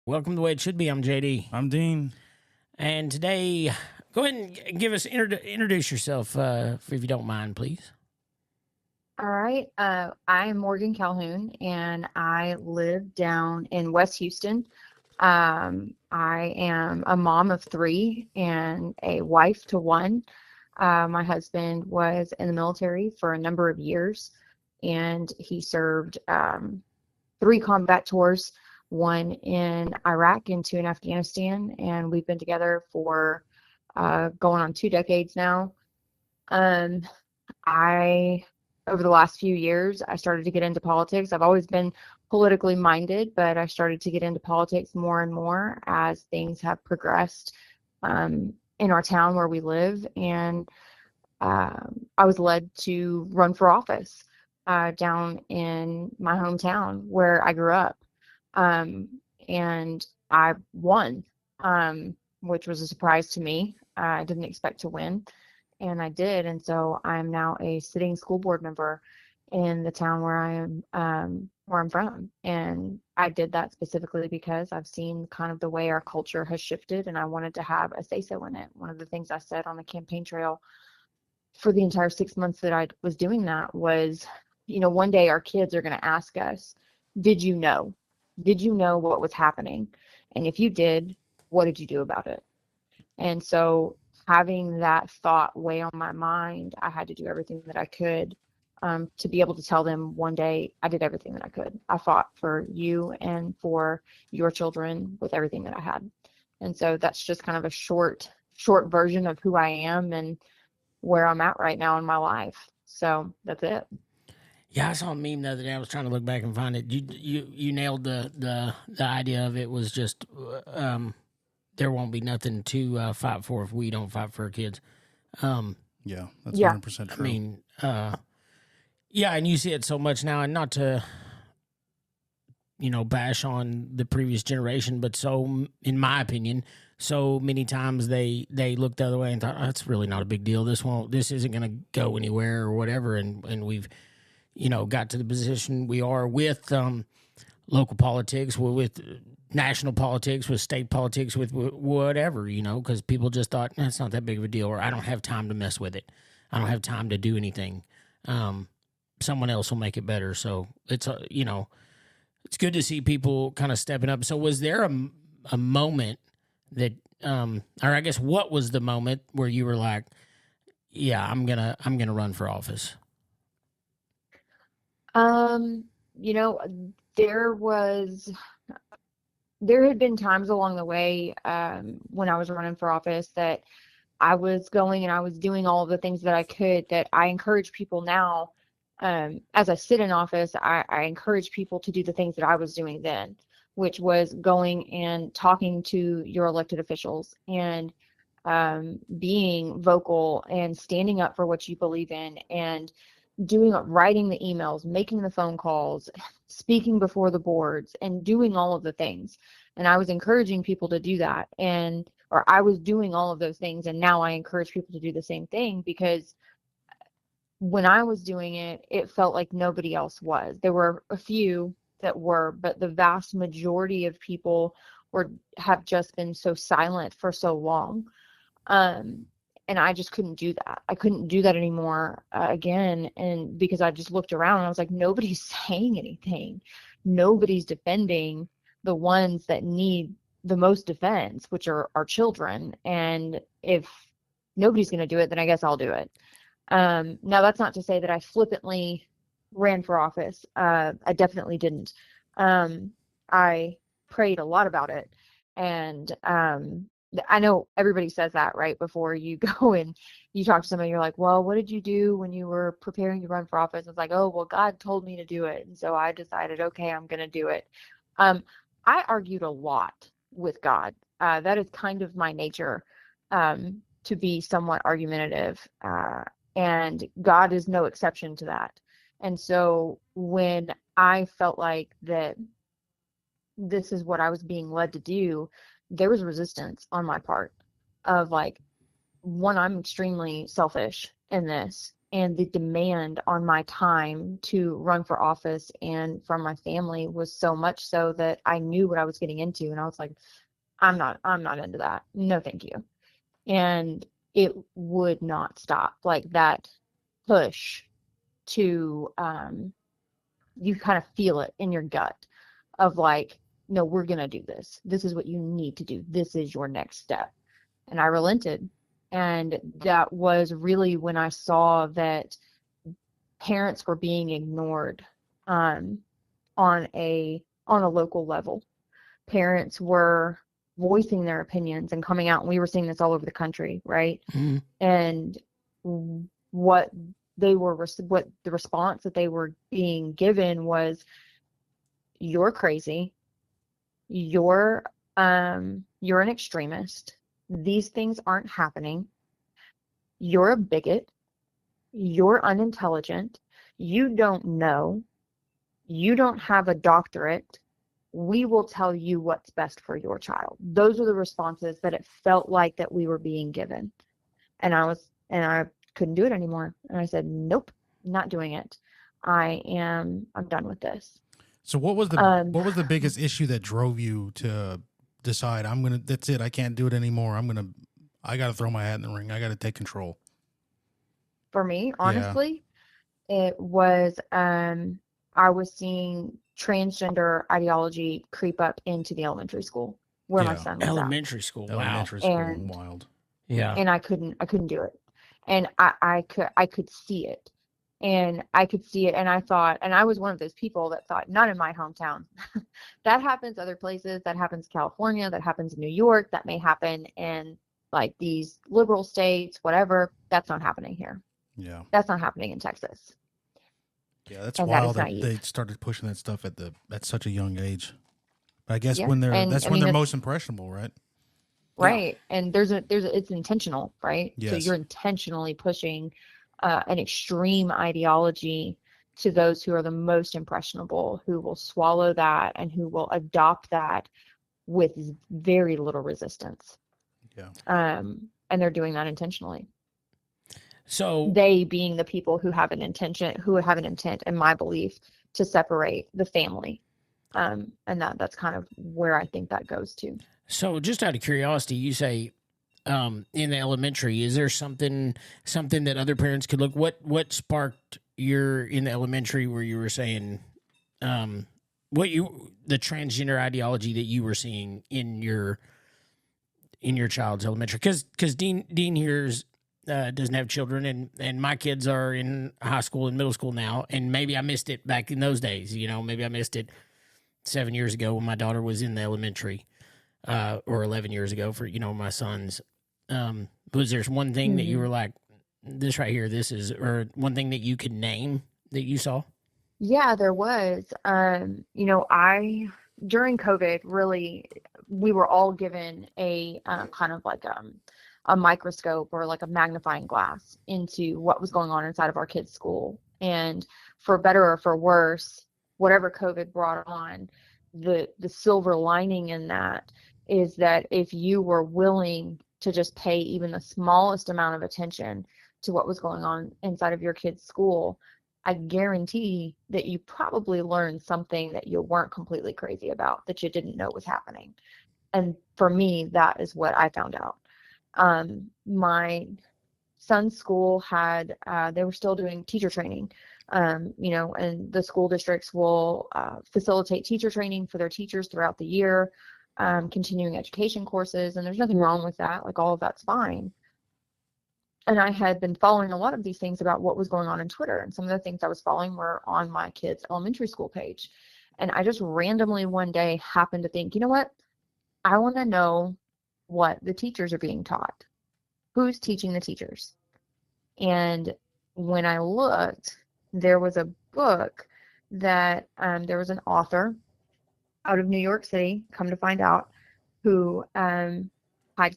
Welcome to The Way It Should Be. I'm JD. I'm Dean. And today, go ahead and give us, introduce yourself, if you don't mind, please. All right. I'm Morgan Calhoun, and I live down in West Houston. I am a mom of three and a wife to one. My husband was in the military for a number of years, and he served three combat tours, one in Iraq and two in Afghanistan, and we've been together for going on 2 decades now. Um, I Over the last few years, I started to get into politics. I've always been politically minded, but I started to get into politics more and more as things have progressed in our town where we live. And I was led to run for office down in my hometown where I grew up. And I won, which was a surprise to me. I didn't expect to win, and I did. And so I'm now a sitting school board member in the town where where I'm from. And I did that specifically because I've seen kind of the way our culture has shifted, and I wanted to have a say-so in it. One of the things I said on the campaign trail for the entire 6 months that I was doing that was, one day our kids are going to ask us, did you know? Did you know what was happening? And if you did, what did you do about it? And so having that thought weigh on my mind, I had to do everything that I could to be able to tell them one day I did everything that I could. I fought for you and for your children with everything that I had. And so that's just kind of a short version of who I am and where I'm at right now in my life. So that's it. Yeah, I saw a meme the other day. I was trying to look back and find it. You nailed the idea of it was just there won't be nothing to fight for if we don't fight for our kids. Yeah, that's Yeah. 100% I true. mean, yeah, and you see it so much now, and not to bash on the previous generation, but so in my opinion, so many times they looked the other way and thought, oh, that's really not a big deal. This isn't going to go anywhere or whatever, and we've got to the position we are with local politics, with national politics, with state politics, with whatever, because people just thought, it's not that big of a deal, or I don't have time to mess with it. I don't have time to do anything. Someone else will make it better. So it's, it's good to see people kind of stepping up. So was there a moment that, or I guess what was the moment where you were like, yeah, I'm gonna run for office? Um, you know, there was there had been times along the way when I was running for office that I was going and I was doing all of the things that I could, that I encourage people now. As I sit in office, I encourage people to do the things that I was doing then, which was going and talking to your elected officials and being vocal and standing up for what you believe in and writing the emails, making the phone calls, speaking before the boards, and doing all of the things. And I was encouraging people to do that, or I was doing all of those things, and now I encourage people to do the same thing, because when I was doing it, it felt like nobody else was. There were a few that were, but the vast majority of people have just been so silent for so long. Um, and I just couldn't do that. I couldn't do that anymore again. And because I just looked around and I was like, nobody's saying anything. Nobody's defending the ones that need the most defense, which are our children. And if nobody's going to do it, then I guess I'll do it. Now, that's not to say that I flippantly ran for office. I definitely didn't. I prayed a lot about it. And I know everybody says that right before you go and you talk to somebody, you're like, well, what did you do when you were preparing to run for office? It's like, oh, well, God told me to do it. And so I decided, okay, I'm going to do it. I argued a lot with God. That is kind of my nature, to be somewhat argumentative. And God is no exception to that. And so when I felt like that this is what I was being led to do, there was resistance on my part of like, one, I'm extremely selfish in this. and the demand on my time to run for office and from my family was so much so that I knew what I was getting into, and I was like, I'm not into that. No, thank you. And it would not stop. Like that push to you kind of feel it in your gut of like, no, we're going to do this. This is what you need to do. This is your next step. And I relented. And that was really when I saw that parents were being ignored on a local level. Parents were voicing their opinions and coming out, and we were seeing this all over the country, right? Mm-hmm. And what the response that they were being given was, you're crazy, you're an extremist, these things aren't happening, you're a bigot, you're unintelligent, you don't know, you don't have a doctorate, we will tell you what's best for your child. Those are the responses that it felt like that we were being given. And I couldn't do it anymore. And I said, nope, not doing it. I'm done with this. So what was the biggest issue that drove you to decide, that's it, I can't do it anymore, I got to throw my hat in the ring, I got to take control? For me, honestly, it was, I was seeing transgender ideology creep up into the elementary school where my son was elementary school. Wow. Elementary school, wild. Yeah. And I couldn't do it. And I could see it. And I could see it, and I thought, and I was one of those people that thought, not in my hometown. That happens other places. That happens in California. That happens in New York. That may happen in like these liberal states, whatever. That's not happening here. Yeah. That's not happening in Texas. Yeah, that's wild that they started pushing that stuff at such a young age. But I guess when they're they're most impressionable, right? Right. Yeah. And it's intentional, right? Yes. So you're intentionally pushing an extreme ideology to those who are the most impressionable, who will swallow that and who will adopt that with very little resistance. Yeah. And they're doing that intentionally. So they being the people who have an intent, in my belief, to separate the family. And that's kind of where I think that goes to. So just out of curiosity, you say in the elementary, is there something that other parents could look? What sparked your in the elementary where you were saying the transgender ideology that you were seeing in your child's elementary? Because Dean here's doesn't have children, and my kids are in high school and middle school now, and maybe I missed it back in those days. Maybe I missed it 7 years ago when my daughter was in the elementary, or 11 years ago for my sons. Was there one thing that you were like, this right here, this is, or one thing that you could name that you saw? Yeah, there was. During COVID, really, we were all given a kind of like a microscope or like a magnifying glass into what was going on inside of our kids' school. And for better or for worse, whatever COVID brought on, the silver lining in that is that if you were willing to just pay even the smallest amount of attention to what was going on inside of your kid's school, I guarantee that you probably learned something that you weren't completely crazy about, that you didn't know was happening. And for me, that is what I found out. My son's school had, they were still doing teacher training, and the school districts will facilitate teacher training for their teachers throughout the year, continuing education courses, and there's nothing wrong with that. Like, all of that's fine. And I had been following a lot of these things about what was going on in Twitter, and some of the things I was following were on my kid's elementary school page. And I just randomly one day happened to think, you know what? I want to know what the teachers are being taught. Who's teaching the teachers? And when I looked, there was a book that there was an author out of New York City, come to find out, who had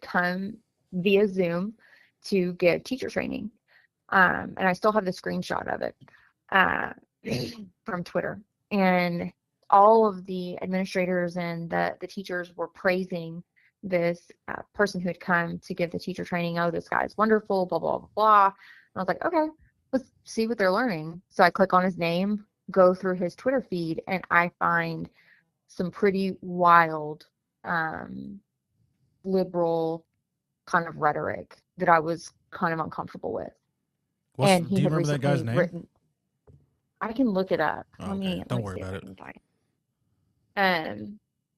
come via Zoom to give teacher training. And I still have the screenshot of it from Twitter. And all of the administrators and the teachers were praising this person who had come to give the teacher training. Oh, this guy's wonderful, blah, blah, blah, blah. And I was like, okay. let's see what they're learning. So I click on his name, go through his Twitter feed, and I find some pretty wild liberal kind of rhetoric that I was kind of uncomfortable with. And he Do you had remember that guy's recently name? written, I can look it up. Okay, don't worry See if about I it. can find it.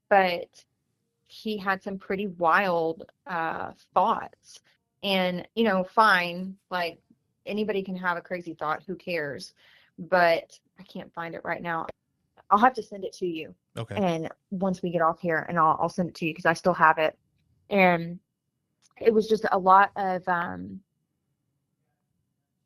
But he had some pretty wild thoughts. And, fine, like anybody can have a crazy thought, who cares? But I can't find it right now. I'll have to send it to you. Okay. And once we get off here, and I'll send it to you because I still have it. And it was just a lot of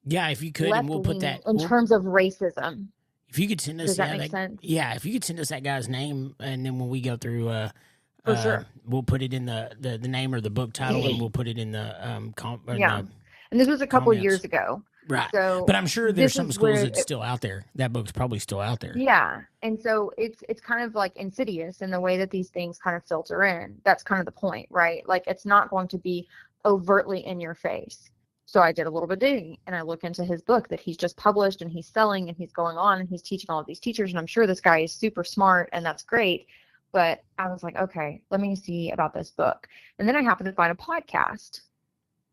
Yeah, if you could, and we'll put that in terms of racism. If you could send us, does that make sense? Yeah, if you could send us that guy's name, and then when we go through, For sure, we'll put it in the name or the book title, and we'll put it in the and this was a couple years ago, right? So, but I'm sure there's some schools that's still out there. That book's probably still out there. Yeah, and so it's kind of like insidious in the way that these things kind of filter in. That's kind of the point, right? Like it's not going to be overtly in your face. So I did a little bit of digging, and I look into his book that he's just published, and he's selling, and he's going on, and he's teaching all of these teachers, and I'm sure this guy is super smart, and that's great. But I was like, okay, let me see about this book. And then I happened to find a podcast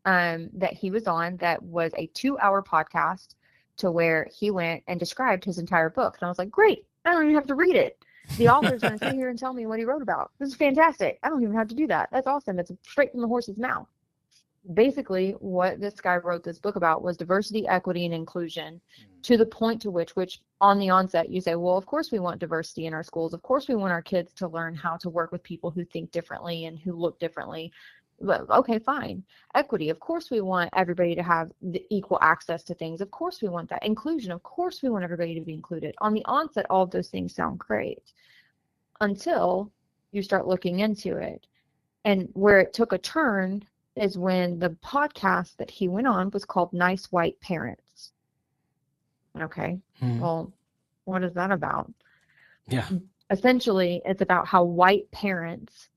that he was on that was a 2-hour podcast to where he went and described his entire book. And I was like, great, I don't even have to read it. The author's going to sit here and tell me what he wrote about. This is fantastic. I don't even have to do that. That's awesome. It's straight from the horse's mouth. Basically, what this guy wrote this book about was diversity, equity, and inclusion, to the point to which on the onset you say, well, of course we want diversity in our schools. Of course we want our kids to learn how to work with people who think differently and who look differently. But, okay, fine. Equity, of course we want everybody to have the equal access to things. Of course we want that. Inclusion, of course we want everybody to be included. On the onset, all of those things sound great until you start looking into it. And where it took a turn is when the podcast that he went on was called Nice White Parents. Okay, well, what is that about? Yeah. Essentially, it's about how white parents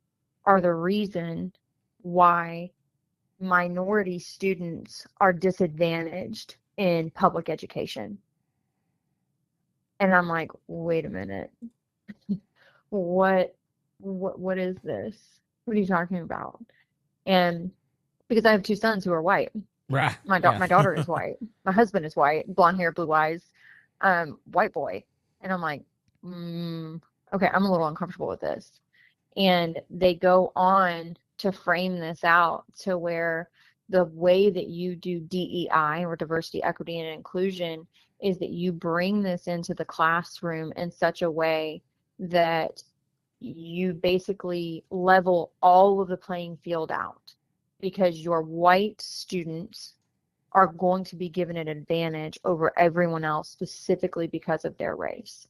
are the reason why minority students are disadvantaged in public education. And I'm like, wait a minute. What is this? What are you talking about? And because I have 2 sons who are white. Right. My daughter is white. My husband is white, blonde hair, blue eyes, white boy. And I'm like, okay, I'm a little uncomfortable with this. And they go on to frame this out to where the way that you do DEI, or diversity, equity, and inclusion, is that you bring this into the classroom in such a way that you basically level all of the playing field out, because your white students are going to be given an advantage over everyone else specifically because of their race,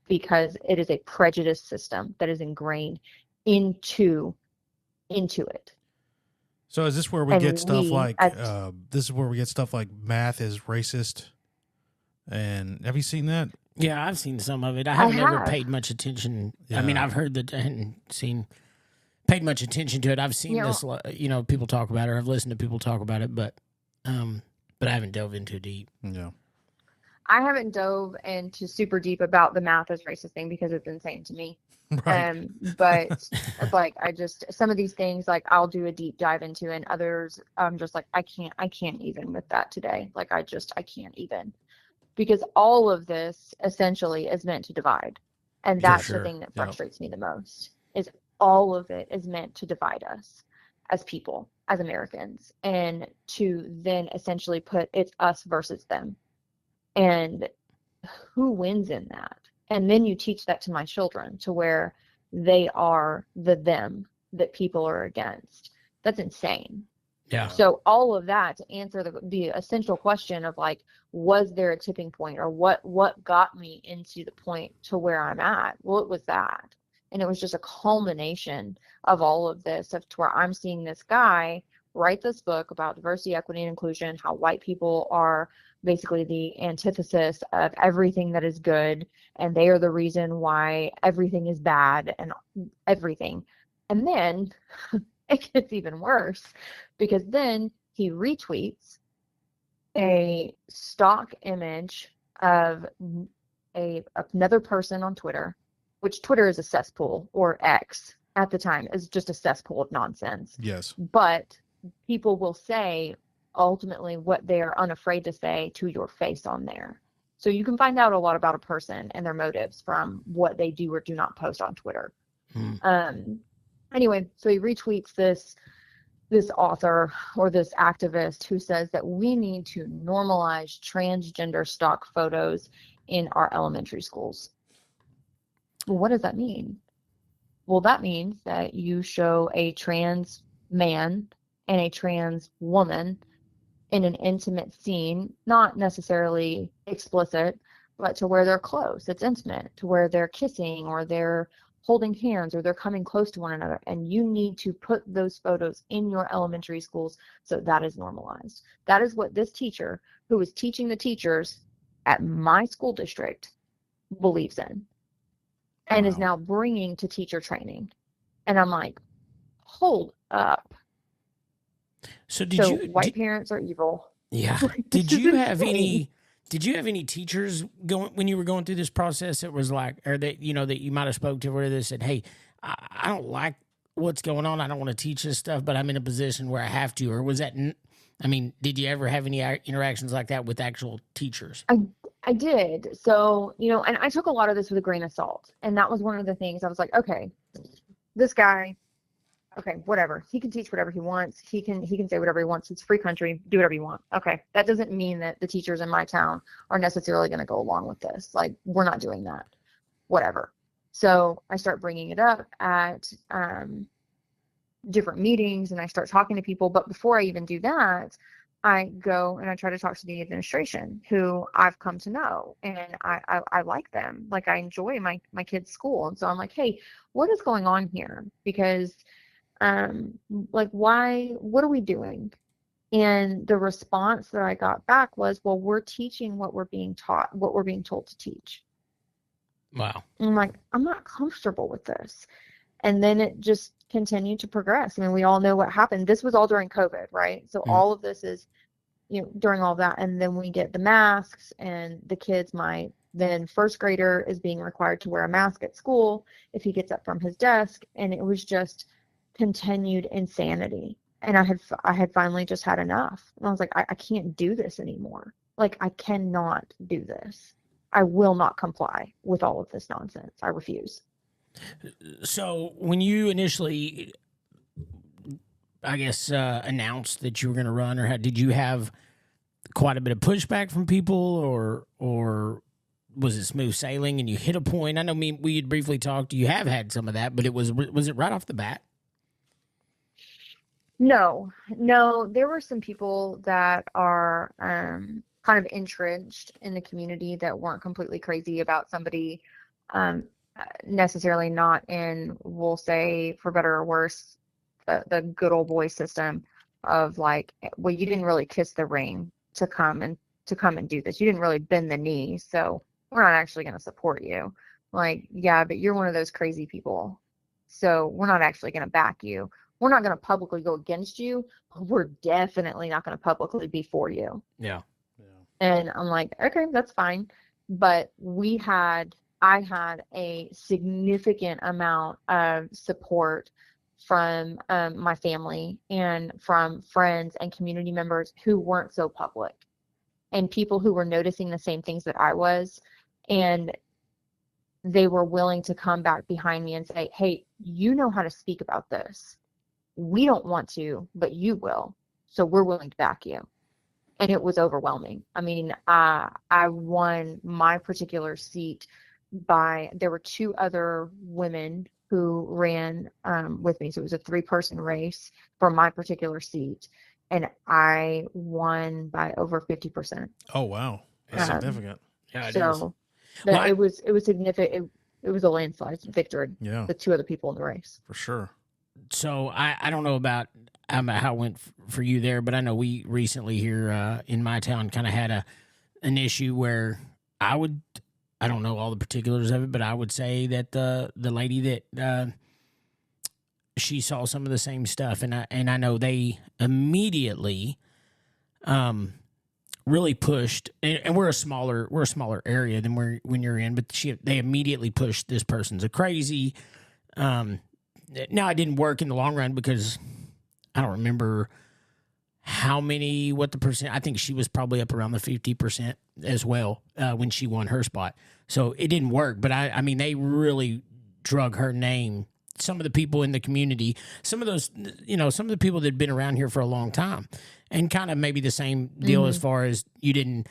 because it is a prejudice system that is ingrained into it. So is this where we get stuff like this is where we get stuff like math is racist? And have you seen that? Yeah, I've seen some of it. I haven't ever paid much attention. Yeah. I mean, I've heard that and paid much attention to it. I've seen this, people talk about it, or I've listened to people talk about it, but I haven't dove into deep. Yeah. I haven't dove into super deep about the math is racist thing because it's insane to me. Right. But like, some of these things, like I'll do a deep dive into, and others I'm just like, I can't even with that today. Like I can't even, because all of this essentially is meant to divide. And that's the thing that frustrates me the most, is all of it is meant to divide us as people, as Americans, and to then essentially put it's us versus them. And who wins in that? And then you teach that to my children to where they are the them that people are against. That's insane. Yeah. So all of that to answer the essential question of like, was there a tipping point, or what got me into the point to where I'm at? Well, it was that. And it was just a culmination of all of this, to where I'm seeing this guy write this book about diversity, equity, and inclusion, how white people are basically the antithesis of everything that is good, and they are the reason why everything is bad and everything. And then it gets even worse, because then he retweets a stock image of another person on Twitter, which Twitter is a cesspool, or X at the time is just a cesspool of nonsense. Yes. But people will say ultimately what they're unafraid to say to your face on there. So you can find out a lot about a person and their motives from what they do or do not post on Twitter. Anyway, so he retweets this author or this activist who says that we need to normalize transgender stock photos in our elementary schools. Well, what does that mean? Well, that means that you show a trans man and a trans woman in an intimate scene, not necessarily explicit, but to where they're close. It's intimate, to where they're kissing or they're holding hands or they're coming close to one another. And you need to put those photos in your elementary schools so that is normalized. That is what this teacher, who is teaching the teachers at my school district, believes in and is now bringing to teacher training. And I'm like, hold up. So white parents are evil. Yeah. Did you have any teachers going when you were going through this process that was like, or that that you might have spoke to where they said, hey, I don't like what's going on, I don't want to teach this stuff, but I'm in a position where I have to? Or was that, did you ever have any interactions like that with actual teachers? I did. So, and I took a lot of this with a grain of salt. And that was one of the things I was like, okay, this guy, okay, whatever. He can teach whatever he wants. He can say whatever he wants. It's a free country. Do whatever you want. Okay. That doesn't mean that the teachers in my town are necessarily going to go along with this. Like, we're not doing that. Whatever. So I start bringing it up at different meetings and I start talking to people. But before I even do that, I go and I try to talk to the administration, who I've come to know, and I like them. Like, I enjoy my kids' school. And so I'm like, hey, what is going on here? Because what are we doing? And the response that I got back was, well, we're teaching what we're being taught, what we're being told to teach. Wow. And I'm like, I'm not comfortable with this. And then it just continued to progress. We all know what happened. This was all during COVID, right? So all of this is, during all that. And then we get the masks, and the kids, my then first grader is being required to wear a mask at school if he gets up from his desk. And it was just continued insanity. And I had finally just had enough. And I was like, I can't do this anymore. Like, I cannot do this. I will not comply with all of this nonsense. I refuse. So when you initially, I guess, announced that you were going to run, or did you have quite a bit of pushback from people, or was it smooth sailing and you hit a point? I know we had briefly talked. You have had some of that, but was it right off the bat? No, there were some people that are kind of entrenched in the community that weren't completely crazy about somebody necessarily not in, we'll say, for better or worse, the good old boy system of like, well, you didn't really kiss the ring to come and do this. You didn't really bend the knee, so we're not actually going to support you. Like, yeah, but you're one of those crazy people, so we're not actually going to back you. We're not going to publicly go against you, but we're definitely not going to publicly be for you. Yeah. And I'm like, okay, that's fine. But I had a significant amount of support from my family and from friends and community members who weren't so public, and people who were noticing the same things that I was. And they were willing to come back behind me and say, hey, you know how to speak about this. We don't want to, but you will. So we're willing to back you. And it was overwhelming. I won my particular seat there were two other women who ran with me. So it was a 3-person race for my particular seat. And I won by over 50%. Oh, wow. That's significant. Yeah, it was significant. It was a landslide victory. Yeah. The two other people in the race. For sure. So I don't know about how it went for you there, but I know we recently here in my town kind of had an issue where I don't know all the particulars of it, but I would say that the lady that she saw some of the same stuff, and I know they immediately really pushed, and we're a smaller area than when you're in, but they immediately pushed this person's a crazy. Now it didn't work in the long run because I don't remember what the percent. I think she was probably up around the 50% as well when she won her spot. So it didn't work, but I mean, they really drug her name. Some of the people in the community, some of the people that had been around here for a long time, and kind of maybe the same deal as far as you didn't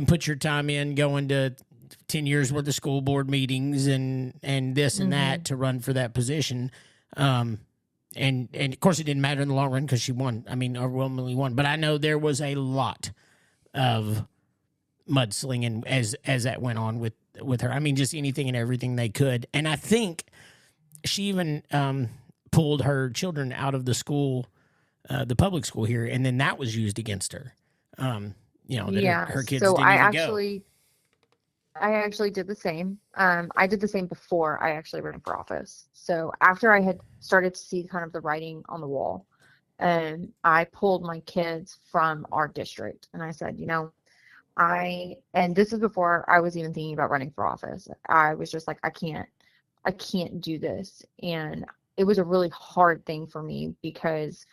put your time in going to 10 years worth of school board meetings and this and that to run for that position. And of course it didn't matter in the long run because she won. I mean, overwhelmingly won. But I know there was a lot of mudslinging as that went on with her. I mean, just anything and everything they could. And I think she even pulled her children out of the school, the public school here, and then that was used against her. That her kids so didn't even go. I actually did the same. I did the same before I actually ran for office. So after I had started to see kind of the writing on the wall, I pulled my kids from our district, and I said, and this is before I was even thinking about running for office. I was just like, I can't do this. And it was a really hard thing for me because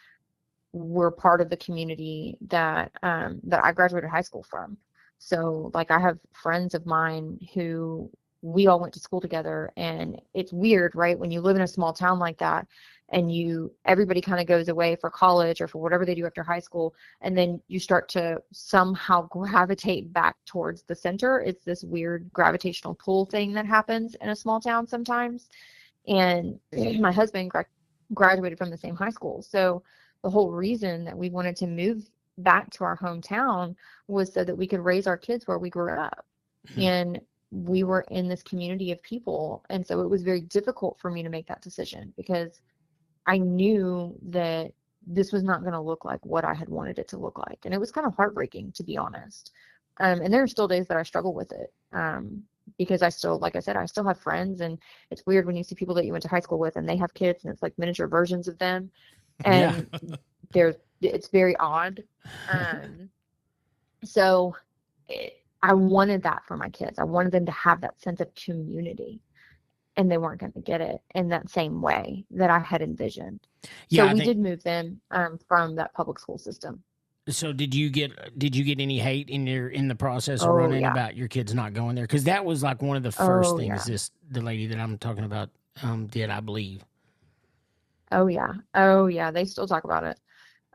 we're part of the community that I graduated high school from. So like I have friends of mine who we all went to school together, and it's weird, right? When you live in a small town like that and everybody kind of goes away for college or for whatever they do after high school, and then you start to somehow gravitate back towards the center. It's this weird gravitational pull thing that happens in a small town sometimes. And my husband graduated from the same high school. So the whole reason that we wanted to move back to our hometown was so that we could raise our kids where we grew up. And we were in this community of people. And so it was very difficult for me to make that decision because I knew that this was not going to look like what I had wanted it to look like. And it was kind of heartbreaking, to be honest. And there are still days that I struggle with it because I still, like I said, I still have friends. And it's weird when you see people that you went to high school with and they have kids and it's like miniature versions of them. And it's very odd. So I wanted that for my kids. I wanted them to have that sense of community, and they weren't going to get it in that same way that I had envisioned. Yeah, so we did move them from that public school system. So did you get any hate in the process of running about your kids not going there? Because that was like one of the first things the lady that I'm talking about did, I believe. Oh yeah, they still talk about it.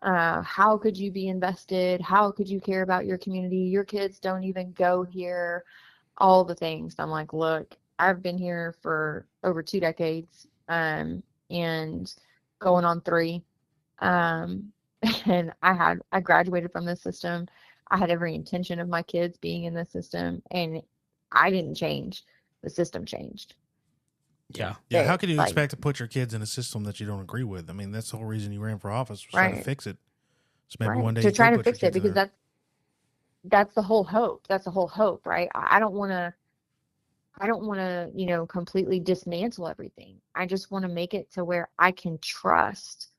How could you be invested? How could you care about your community? Your kids don't even go here. All the things. I'm like, look, I've been here for over 2 decades, and going on 3. And I graduated from this system. I had every intention of my kids being in this system, and I didn't change. The system changed. Yeah. How could you expect to put your kids in a system that you don't agree with? I mean, that's the whole reason you ran for office, was trying to fix it. So maybe one day to try to fix it, because that's the whole hope. That's the whole hope, right? I don't want to, completely dismantle everything. I just want to make it to where I can trust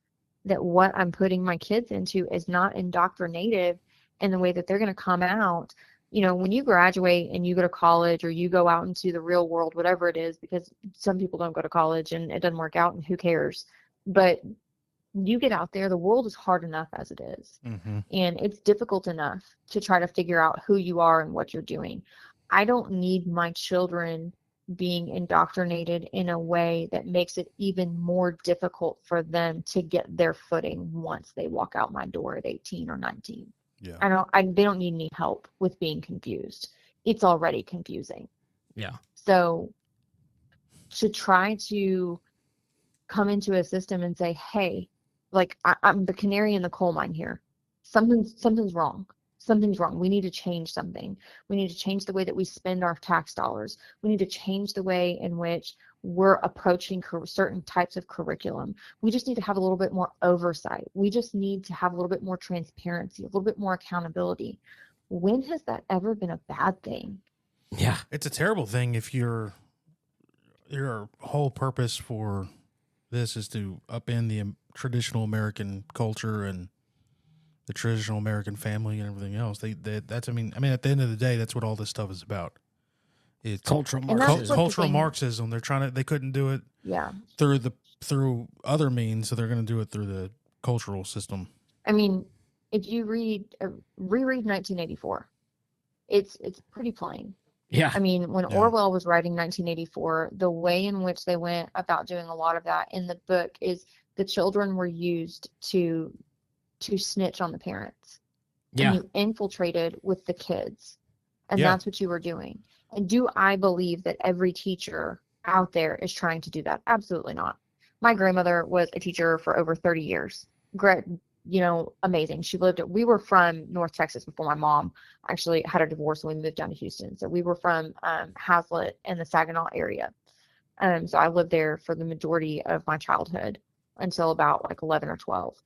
that what I'm putting my kids into is not indoctrinative in the way that they're going to come out. When you graduate and you go to college or you go out into the real world, whatever it is, because some people don't go to college and it doesn't work out and who cares, but you get out there, the world is hard enough as it is. And it's difficult enough to try to figure out who you are and what you're doing. I don't need my children being indoctrinated in a way that makes it even more difficult for them to get their footing once they walk out my door at 18 or 19. Yeah. They don't need any help with being confused. It's already confusing. Yeah. So to try to come into a system and say, hey, like I'm the canary in the coal mine here. Something's wrong. Something's wrong. We need to change something. We need to change the way that we spend our tax dollars. We need to change the way in which we're approaching certain types of curriculum. We just need to have a little bit more oversight. We just need to have a little bit more transparency, a little bit more accountability. When has that ever been a bad thing? Yeah. It's a terrible thing if your whole purpose for this is to upend the traditional American culture and the traditional American family and everything else. That's I mean, at the end of the day, that's what all this stuff is about. It's cultural And that's Marxism. what cultural Marxism. They couldn't do it Yeah. through other means, so they're going to do it through the cultural system. I mean, if you reread 1984, it's pretty plain. Yeah. I mean, when Yeah. Orwell was writing 1984, the way in which they went about doing a lot of that in the book is the children were used to snitch on the parents. Yeah. And you infiltrated with the kids. And Yeah. that's what you were doing. And do I believe that every teacher out there is trying to do that? Absolutely not. My grandmother was a teacher for over 30 years. Great, amazing. We were from North Texas before my mom actually had a divorce and we moved down to Houston. So we were from Hazlet and the Saginaw area. So I lived there for the majority of my childhood until about like 11 or 12.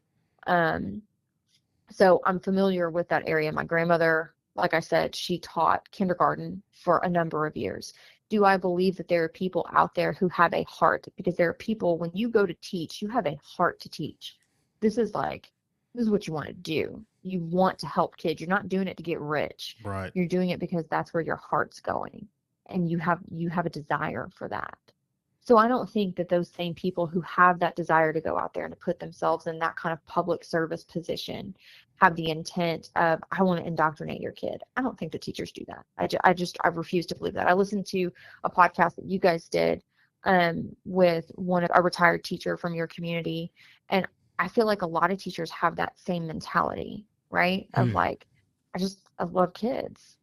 So I'm familiar with that area. My grandmother, like I said, she taught kindergarten for a number of years. Do I believe that there are people out there who have a heart? Because there are people, when you go to teach, you have a heart to teach. This is what you want to do. You want to help kids. You're not doing it to get rich. Right. You're doing it because that's where your heart's going. And you have a desire for that. So I don't think that those same people who have that desire to go out there and to put themselves in that kind of public service position have the intent of, I want to indoctrinate your kid. I don't think the teachers do that. I refuse to believe that. I listened to a podcast that you guys did with a retired teacher from your community. And I feel like a lot of teachers have that same mentality, right? Of like, I love kids.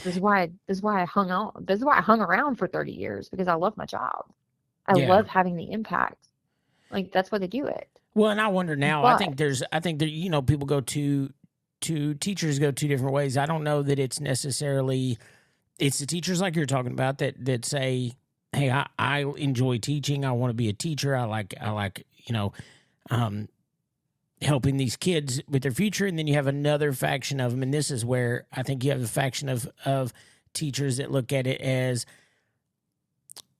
This is why I hung around for 30 years, because I love my job. I love having the impact. Like, that's why they do it. Well, and I wonder now, But- I think that, people go teachers go two different ways. I don't know that it's necessarily, it's the teachers like you're talking about that say, hey, I enjoy teaching. I want to be a teacher. I like, helping these kids with their future. And then you have another faction of them. And this is where I think you have a faction of teachers that look at it as,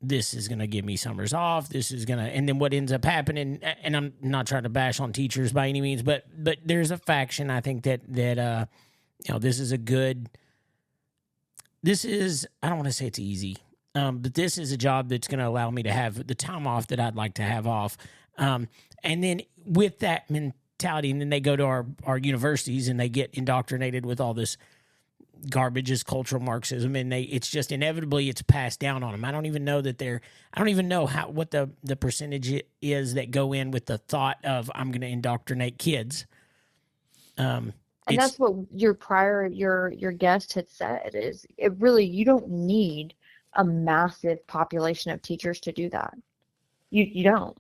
this is going to give me summers off. This is going to, and then what ends up happening, and I'm not trying to bash on teachers by any means, but there's a faction, I think that this is I don't want to say it's easy, but this is a job that's going to allow me to have the time off that I'd like to have off. And then with that mentality, and then they go to our universities and they get indoctrinated with all this garbage is cultural Marxism, and it's just inevitably it's passed down on them. I don't even know what the percentage is that go in with the thought of, I'm going to indoctrinate kids. And that's what your guest had said, is it really, you don't need a massive population of teachers to do that. You don't.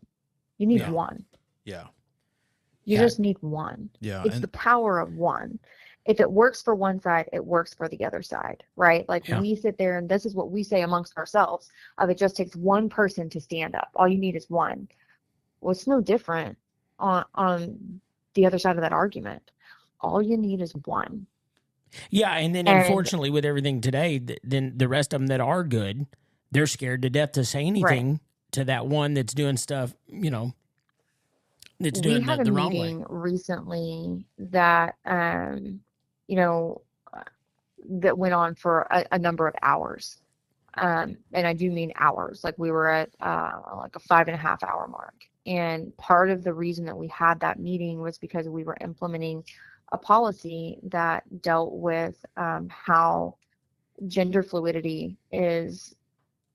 You need one. Yeah. You just need one. Yeah. It's the power of one. If it works for one side, it works for the other side, right? Like we sit there, and this is what we say amongst ourselves, of it just takes one person to stand up. All you need is one. Well, it's no different on the other side of that argument. All you need is one. Yeah, and then unfortunately with everything today, then the rest of them that are good, they're scared to death to say anything to that one that's doing stuff, that's doing the wrong way. We had a meeting recently that that went on for a number of hours. And I do mean hours. Like, we were at like a 5.5 hour mark. And part of the reason that we had that meeting was because we were implementing a policy that dealt with how gender fluidity is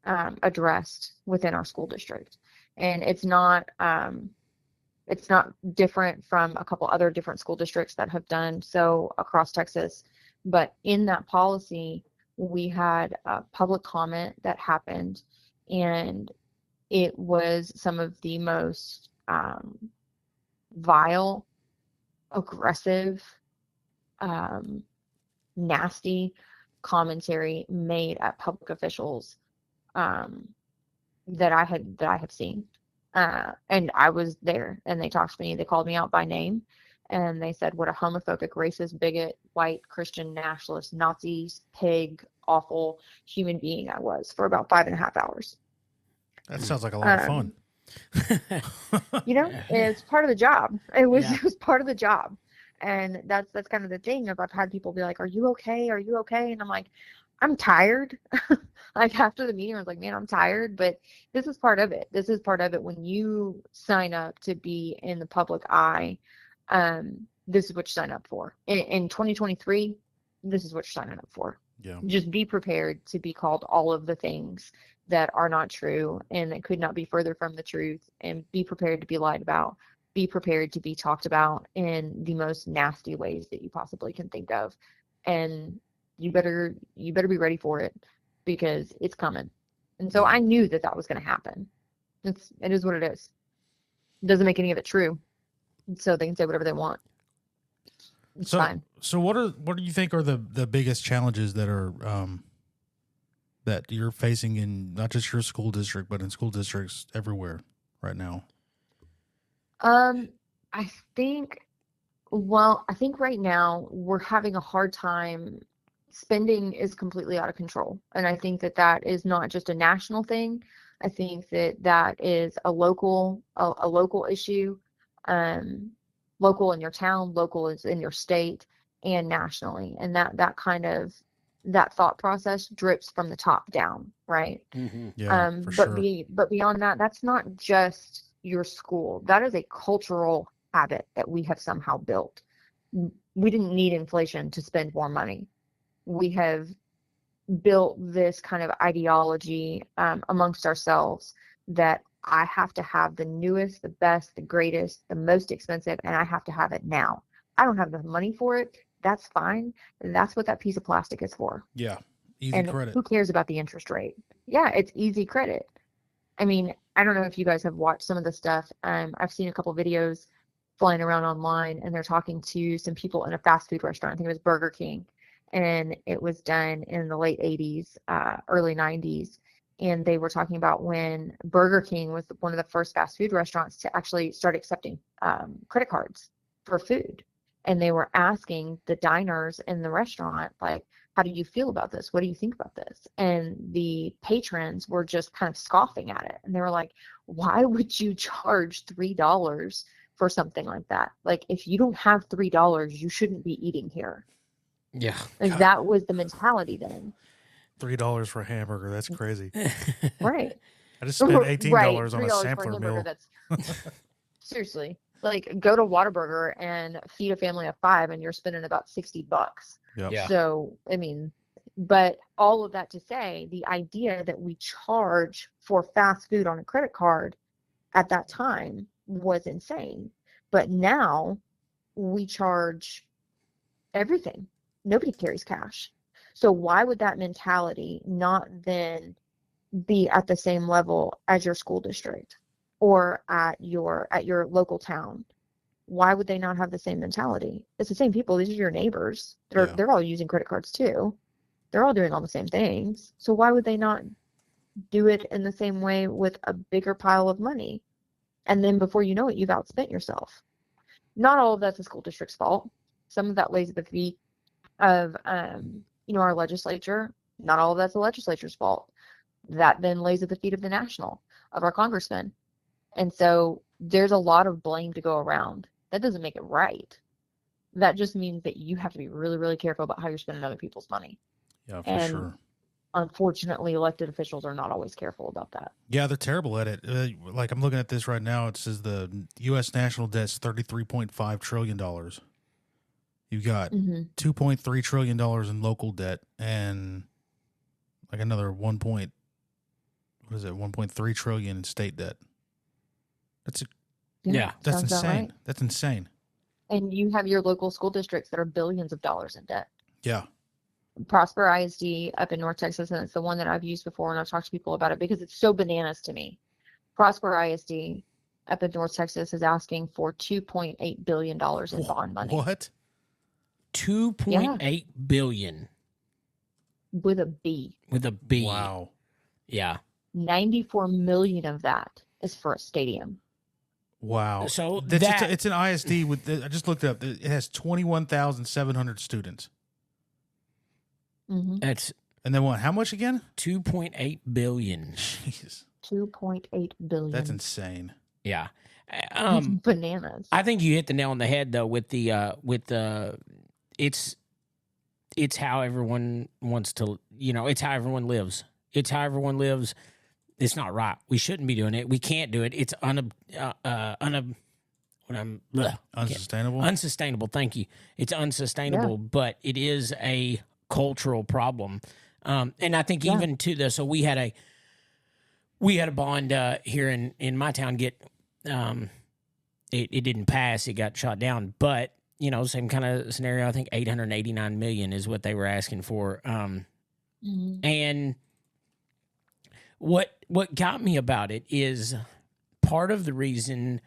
addressed within our school district. And it's not different from a couple other different school districts that have done so across Texas. But in that policy, we had a public comment that happened, and it was some of the most vile, aggressive, nasty commentary made at public officials that I have seen. And I was there, and they talked to me. They called me out by name, and they said what a homophobic, racist, bigot, white, Christian, nationalist, Nazi, pig, awful human being I was for about 5.5 hours. That sounds like a lot of fun. It's part of the job. It was part of the job. And that's kind of the thing of I've had people be like, "Are you okay? Are you okay?" And I'm like, "I'm tired." Like after the meeting, I was like, "Man, I'm tired." But this is part of it. This is part of it when you sign up to be in the public eye. This is what you sign up for. In 2023, this is what you're signing up for. Yeah. Just be prepared to be called all of the things that are not true and that could not be further from the truth, and be prepared to be lied about. Be prepared to be talked about in the most nasty ways that you possibly can think of. And you better be ready for it, because it's coming. And so Yeah. I knew that was going to happen. It is what it is. It doesn't make any of it true. So they can say whatever they want. It's fine. So what do you think are the biggest challenges that are that you're facing in not just your school district, but in school districts everywhere right now? I think right now we're having a hard time. Spending is completely out of control. And I think that is not just a national thing. I think that is a local issue. Local in your town, local is in your state, and nationally. And that thought process drips from the top down, right? Mm-hmm. Yeah, for sure. But beyond that, that's not just your school. That is a cultural habit that we have somehow built. We didn't need inflation to spend more money. We have built this kind of ideology amongst ourselves that I have to have the newest, the best, the greatest, the most expensive, and I have to have it now. I don't have the money for it. That's fine. That's what that piece of plastic is for. Yeah. Easy credit. Who cares about the interest rate? Yeah, it's easy credit. I mean, I don't know if you guys have watched some of the stuff. I've seen a couple videos flying around online, and they're talking to some people in a fast food restaurant. I think it was Burger King, and it was done in the late 80s, early 90s. And they were talking about when Burger King was one of the first fast food restaurants to actually start accepting credit cards for food. And they were asking the diners in the restaurant, like, how do you feel about this? What do you think about this? And the patrons were just kind of scoffing at it. And they were like, why would you charge $3 for something like that? Like, if you don't have $3, you shouldn't be eating here. Yeah. Like, that was the mentality then. $3 for a hamburger. That's crazy. Right. I just spent $18 right. on a sampler meal. That's seriously, like, go to Whataburger and feed a family of 5 and you're spending about $60. Yep. Yeah. So, I mean, but all of that to say, the idea that we charge for fast food on a credit card at that time was insane. But now we charge everything. Nobody carries cash. So why would that mentality not then be at the same level as your school district or at your local town? Why would they not have the same mentality? It's the same people. These are your neighbors. They're all using credit cards too. They're all doing all the same things. So why would they not do it in the same way with a bigger pile of money? And then before you know it, you've outspent yourself. Not all of that's the school district's fault. Some of that lays at the feet of our legislature. Not all of that's the legislature's fault. That then lays at the feet of the national, of our congressmen. And so there's a lot of blame to go around. That doesn't make it right. That just means that you have to be really, really careful about how you're spending other people's money. Yeah, for sure. Unfortunately, elected officials are not always careful about that. Yeah, they're terrible at it. Like, I'm looking at this right now. It says the U.S. national debt's $33.5 trillion. You've got $2.3 trillion in local debt and like another 1.3 trillion in state debt. That's insane. Right. That's insane. And you have your local school districts that are billions of dollars in debt. Yeah. Prosper ISD up in North Texas, and it's the one that I've used before, and I've talked to people about it because it's so bananas to me. Prosper ISD up in North Texas is asking for $2.8 billion in bond money. What? 2.8 billion. With a B. With a B. Wow. Yeah. 94 million of that is for a stadium. Wow. So it's an ISD with, I just looked it up. It has 21,700 students. Mm-hmm. And then what? How much again? 2.8 billion. Jeez. 2.8 billion. That's insane. Yeah. It's bananas. I think you hit the nail on the head though with the it's how everyone wants to, it's how everyone lives. It's how everyone lives. It's not right. We shouldn't be doing it. We can't do it. It's Unsustainable. Unsustainable. Thank you. It's unsustainable, but it is a cultural problem. And I think even to the, so we had a bond here in my town get, it didn't pass. It got shot down, but same kind of scenario. I think 889 million is what they were asking for. And what got me about it is part of the reason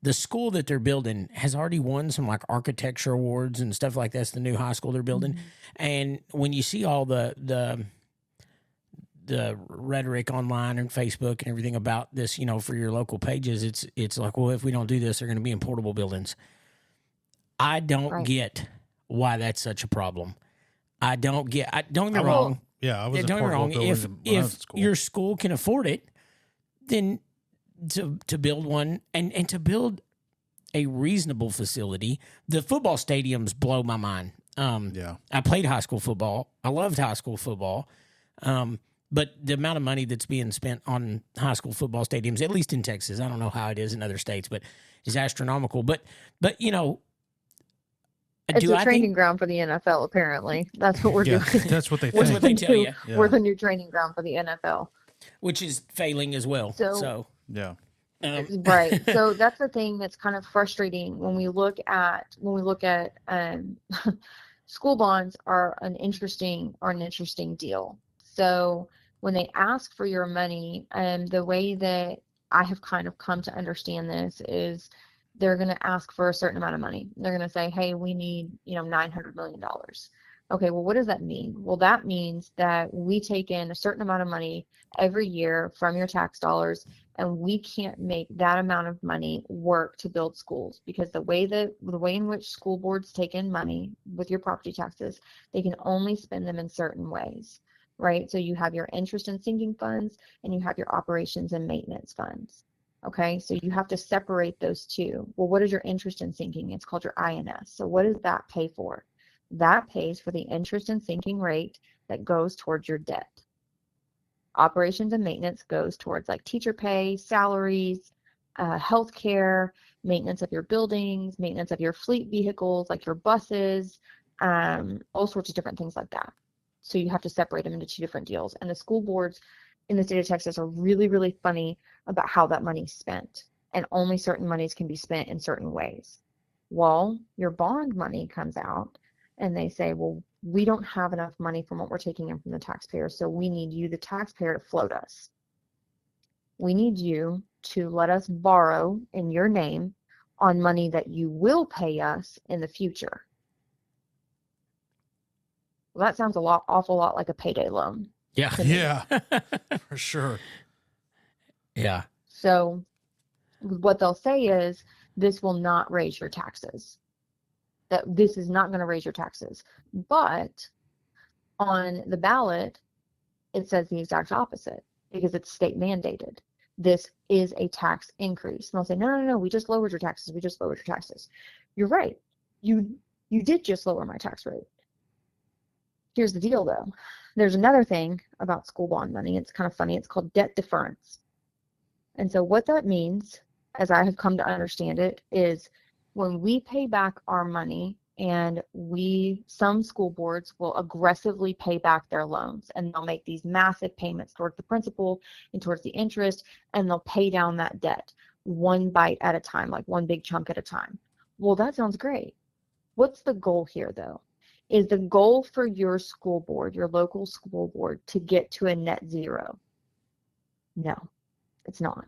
the school that they're building has already won some like architecture awards and stuff like that's the new high school they're building. And when you see all the rhetoric online and Facebook and everything about this, for your local pages, it's like, well, if we don't do this, they're going to be in portable buildings. I don't get why that's such a problem. Don't get me wrong. Yeah, I was. Don't get me wrong. If your school can afford it, then to build one and to build a reasonable facility. The football stadiums blow my mind. I played high school football. I loved high school football. But the amount of money that's being spent on high school football stadiums, at least in Texas, I don't know how it is in other states, but is astronomical. But it's a training ground for the NFL. Apparently, that's what we're doing. That's what they think. That's what they tell you. Yeah. We're the new training ground for the NFL, which is failing as well. So yeah. Right. So that's the thing that's kind of frustrating when we look at school bonds are an interesting deal. So when they ask for your money, the way that I have kind of come to understand this is they're going to ask for a certain amount of money. They're going to say, hey, we need, $900 million. Okay, well, what does that mean? Well, that means that we take in a certain amount of money every year from your tax dollars, and we can't make that amount of money work to build schools, because the way in which school boards take in money with your property taxes, they can only spend them in certain ways, right? So you have your interest and sinking funds, and you have your operations and maintenance funds. Okay, so you have to separate those two. Well, what is your interest and sinking? It's called your INS. So what does that pay for? That pays for the interest and sinking rate that goes towards your debt. Operations and maintenance goes towards like teacher pay, salaries, healthcare, maintenance of your buildings, maintenance of your fleet vehicles, like your buses, all sorts of different things like that. So you have to separate them into two different deals. And the school boards in the state of Texas are really, really funny about how that money's spent. And only certain monies can be spent in certain ways. Well, your bond money comes out and they say, well, we don't have enough money from what we're taking in from the taxpayer, so we need you, the taxpayer, to float us. We need you to let us borrow in your name on money that you will pay us in the future. Well, that sounds awful lot like a payday loan. Yeah, for sure. Yeah. So what they'll say is, this will not raise your taxes. That this is not going to raise your taxes. But on the ballot, it says the exact opposite, because it's state mandated. This is a tax increase. And they'll say, no, we just lowered your taxes. We just lowered your taxes. You're right. You did just lower my tax rate. Here's the deal, though. There's another thing about school bond money. It's kind of funny. It's called debt deference. And so what that means, as I have come to understand it, is when we pay back our money, and some school boards will aggressively pay back their loans, and they'll make these massive payments towards the principal and towards the interest, and they'll pay down that debt one bite at a time, like one big chunk at a time. Well, that sounds great. What's the goal here, though? Is the goal for your school board, your local school board, to get to a net zero? No, it's not.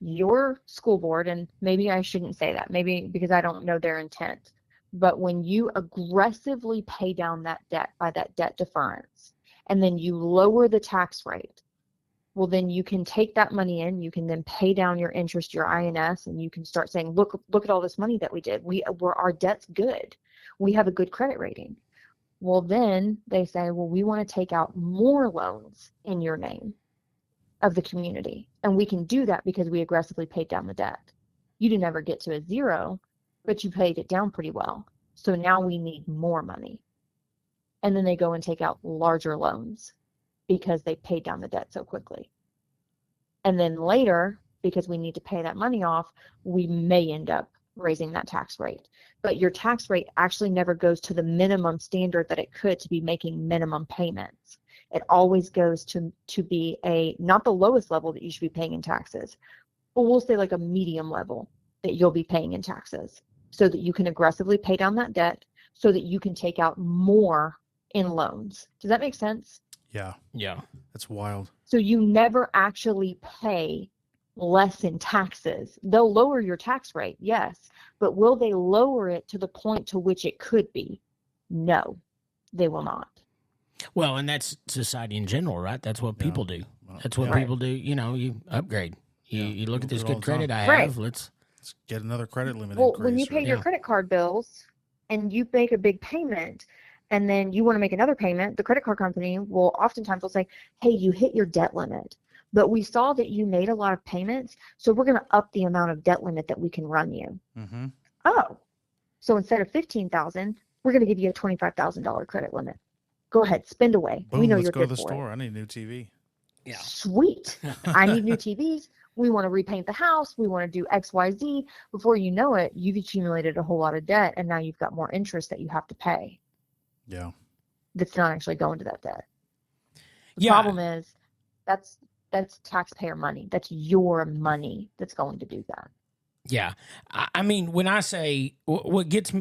Your school board, and maybe I shouldn't say that, maybe because I don't know their intent, but when you aggressively pay down that debt by that debt deference, and then you lower the tax rate, well, then you can take that money in, you can then pay down your interest, your INS, and you can start saying, look at all this money that we did. Our debt's good. We have a good credit rating. Well, then they say, well, we want to take out more loans in your name. of the community. And we can do that because we aggressively paid down the debt. You didn't ever get to a zero, but you paid it down pretty well. So now we need more money. And then they go and take out larger loans because they paid down the debt so quickly. And then later, because we need to pay that money off, we may end up raising that tax rate. But your tax rate actually never goes to the minimum standard that it could to be making minimum payments. It always goes to be not the lowest level that you should be paying in taxes, but we'll say like a medium level that you'll be paying in taxes, so that you can aggressively pay down that debt, so that you can take out more in loans. Does that make sense? Yeah. Yeah. That's wild. So you never actually pay less in taxes. They'll lower your tax rate, yes, but will they lower it to the point to which it could be? No, they will not. Well, and that's society in general, right? That's what people do. That's what people do. You know, you upgrade. You look at this good credit I have. Let's get another credit limit Well, increase. when you pay your credit card bills and you make a big payment and then you want to make another payment, the credit card company will oftentimes say, hey, you hit your debt limit, but we saw that you made a lot of payments, so we're going to up the amount of debt limit that we can run you. Mm-hmm. Oh, so instead of $15,000, we're going to give you a $25,000 credit limit. Go ahead, spend away. Boom, we know let's you're go to good the for store. it. I need a new TV. Yeah. Sweet. I need new TVs. We want to repaint the house. We want to do X, Y, Z. Before you know it, you've accumulated a whole lot of debt, and now you've got more interest that you have to pay. Yeah. That's not actually going to that debt. The Yeah. problem is that's taxpayer money. That's your money that's going to do that. Yeah, I mean, when I say what gets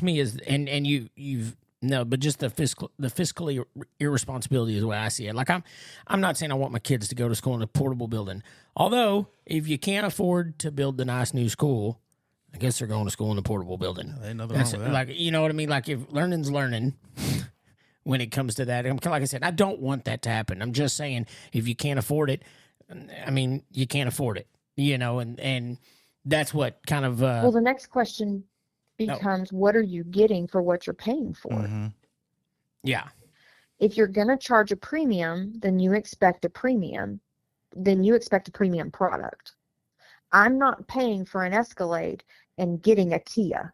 me is, and you've no, but just the fiscally irresponsibility is the way I see it. Like I'm not saying I want my kids to go to school in a portable building. Although if you can't afford to build the nice new school, I guess they're going to school in a portable building. Yeah, ain't nothing wrong with that. Like, you know what I mean? Like, if learning's learning. When it comes to that, like I said, I don't want that to happen. I'm just saying, if you can't afford it, I mean, you can't afford it, you know, and that's what kind of. Well, the next question becomes, what are you getting for what you're paying for? Mm-hmm. Yeah. If you're going to charge a premium, then you expect a premium. Then you expect a premium product. I'm not paying for an Escalade and getting a Kia.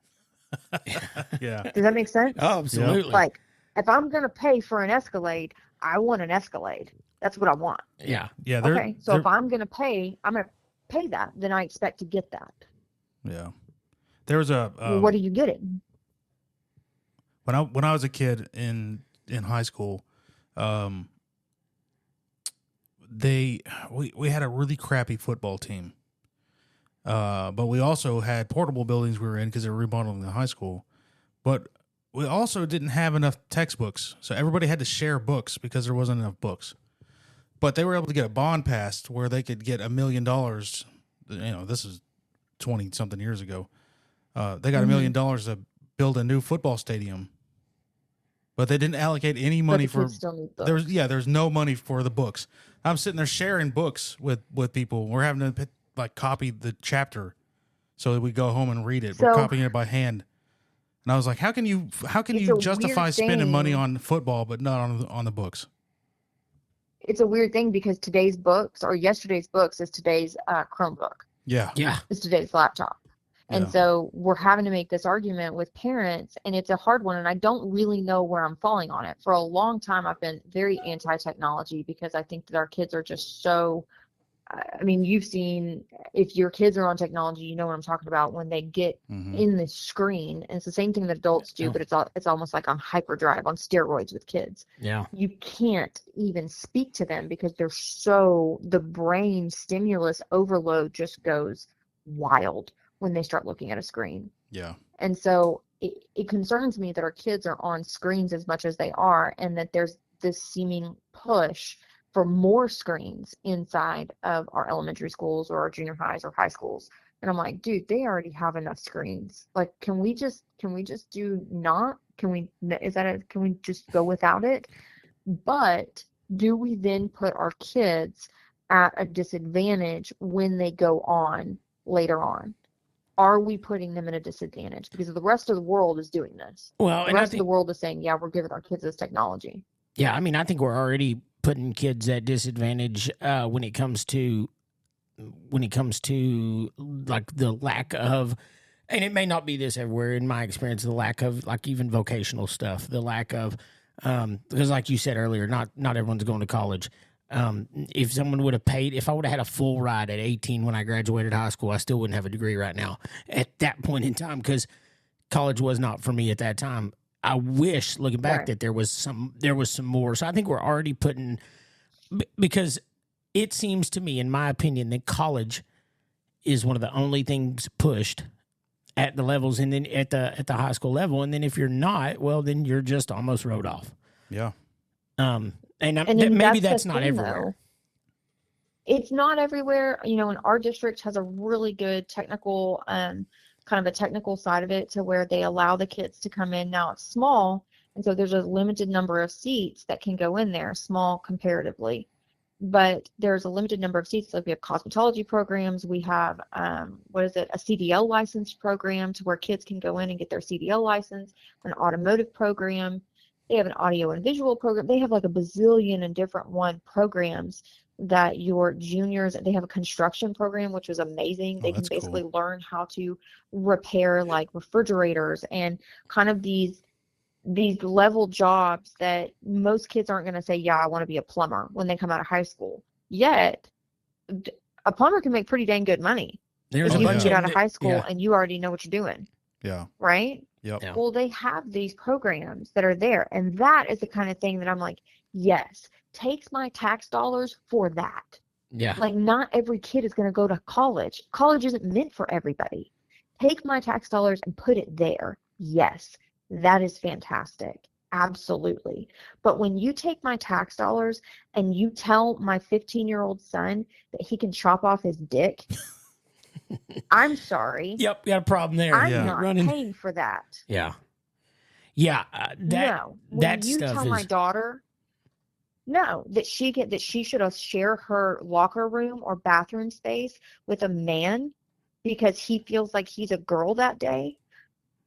Yeah. Does that make sense? Oh, absolutely. Like, if I'm going to pay for an Escalade, I want an Escalade. That's what I want. Yeah. Yeah. Okay. So if I'm going to pay that, then I expect to get that. Yeah. There was a. Well, what are you getting? When I was a kid in high school, we had a really crappy football team. But we also had portable buildings we were in because they were remodeling the high school. But we also didn't have enough textbooks, so everybody had to share books because there wasn't enough books. But they were able to get a bond passed where they could get $1 million. You know, this is 20-something years ago. They got $1 million to build a new football stadium, but they didn't allocate any money for. There's no money for the books. I'm sitting there sharing books with people. We're having to copy the chapter so that we go home and read it. We're copying it by hand. And I was like, how can you justify spending money on football but not on the books? It's a weird thing because today's books or yesterday's books is today's Chromebook. Yeah. Yeah. It's today's laptop. And so we're having to make this argument with parents, and it's a hard one, and I don't really know where I'm falling on it. For a long time, I've been very anti-technology because I think that our kids are just so I mean, you've seen, if your kids are on technology, you know what I'm talking about, when they get in the screen. And it's the same thing that adults do, but it's almost like on hyperdrive, on steroids with kids. Yeah. You can't even speak to them because the brain stimulus overload just goes wild when they start looking at a screen. Yeah. And so it concerns me that our kids are on screens as much as they are, and that there's this seeming push for more screens inside of our elementary schools or our junior highs or high schools. And I'm like, dude, they already have enough screens. Like, can we just do not? Can we just go without it? But do we then put our kids at a disadvantage when they go on later on? Are we putting them at a disadvantage? Because the rest of the world is doing this. Well, the rest of the world is saying, yeah, we're giving our kids this technology. Yeah, I mean, I think we're already putting kids at disadvantage when it comes to like the lack of, and it may not be this everywhere in my experience, the lack of like even vocational stuff, the lack of because like you said earlier, not everyone's going to college. If someone would have paid, if I would have had a full ride at 18 when I graduated high school, I still wouldn't have a degree right now at that point in time, because college was not for me at that time. I wish, looking back, Right. that there was some more. So I think we're already putting, because it seems to me, in my opinion, that college is one of the only things pushed at the levels, and then at the high school level. And then if you're not, well, then you're just almost wrote off. Yeah. And Maybe that's the not thing, everywhere. though. It's not everywhere. You know, and our district has a really good technical, kind of a technical side of it, to where they allow the kids to come in. Now it's small, and so there's a limited number of seats that can go in there, small comparatively. But there's a limited number of seats. Like we have cosmetology programs. We have, a CDL license program, to where kids can go in and get their CDL license, an automotive program. They have an audio and visual program. They have like a bazillion and different programs that your juniors, they have a construction program, which was amazing. They can that's basically cool. learn how to repair like refrigerators and kind of these level jobs that most kids aren't going to say, yeah, I want to be a plumber when they come out of high school. Yet, a plumber can make pretty dang good money There's if a you bunch can get of out of high school yeah. and you already know what you're doing, Yeah. right? Yep. Yeah. Well, they have these programs that are there, and that is the kind of thing that I'm like, yes, takes my tax dollars for that. Yeah. Like, not every kid is going to go to college. College isn't meant for everybody. Take my tax dollars and put it there. Yes, that is fantastic. Absolutely. But when you take my tax dollars and you tell my 15-year-old son that he can chop off his dick, I'm sorry. Yep, got a problem there. I'm Yeah. not paying for that. Yeah. Yeah. No. When that you stuff tell is. my daughter, no, that she should share her locker room or bathroom space with a man because he feels like he's a girl that day,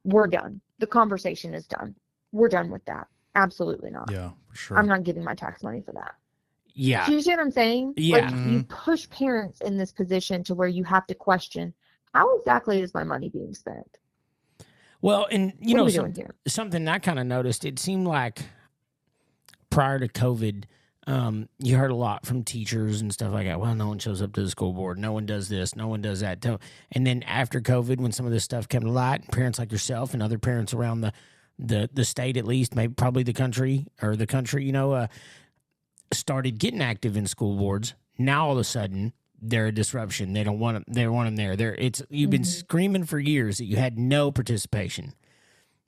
we're done. The conversation is done. We're done with that. Absolutely not. Yeah, for sure. I'm not giving my tax money for that. Yeah. Do you see what I'm saying? Yeah. Like, you push parents in this position to where you have to question, how exactly is my money being spent? Well, and What are we doing here? something I kind of noticed, it seemed like prior to COVID, you heard a lot from teachers and stuff like that. Well, no one shows up to the school board. No one does this. No one does that. And then after COVID, when some of this stuff came to light, parents like yourself and other parents around the state, at least, maybe probably the country, started getting active in school boards. Now all of a sudden, they're a disruption. They don't want them. They want them there. You've been screaming for years that you had no participation.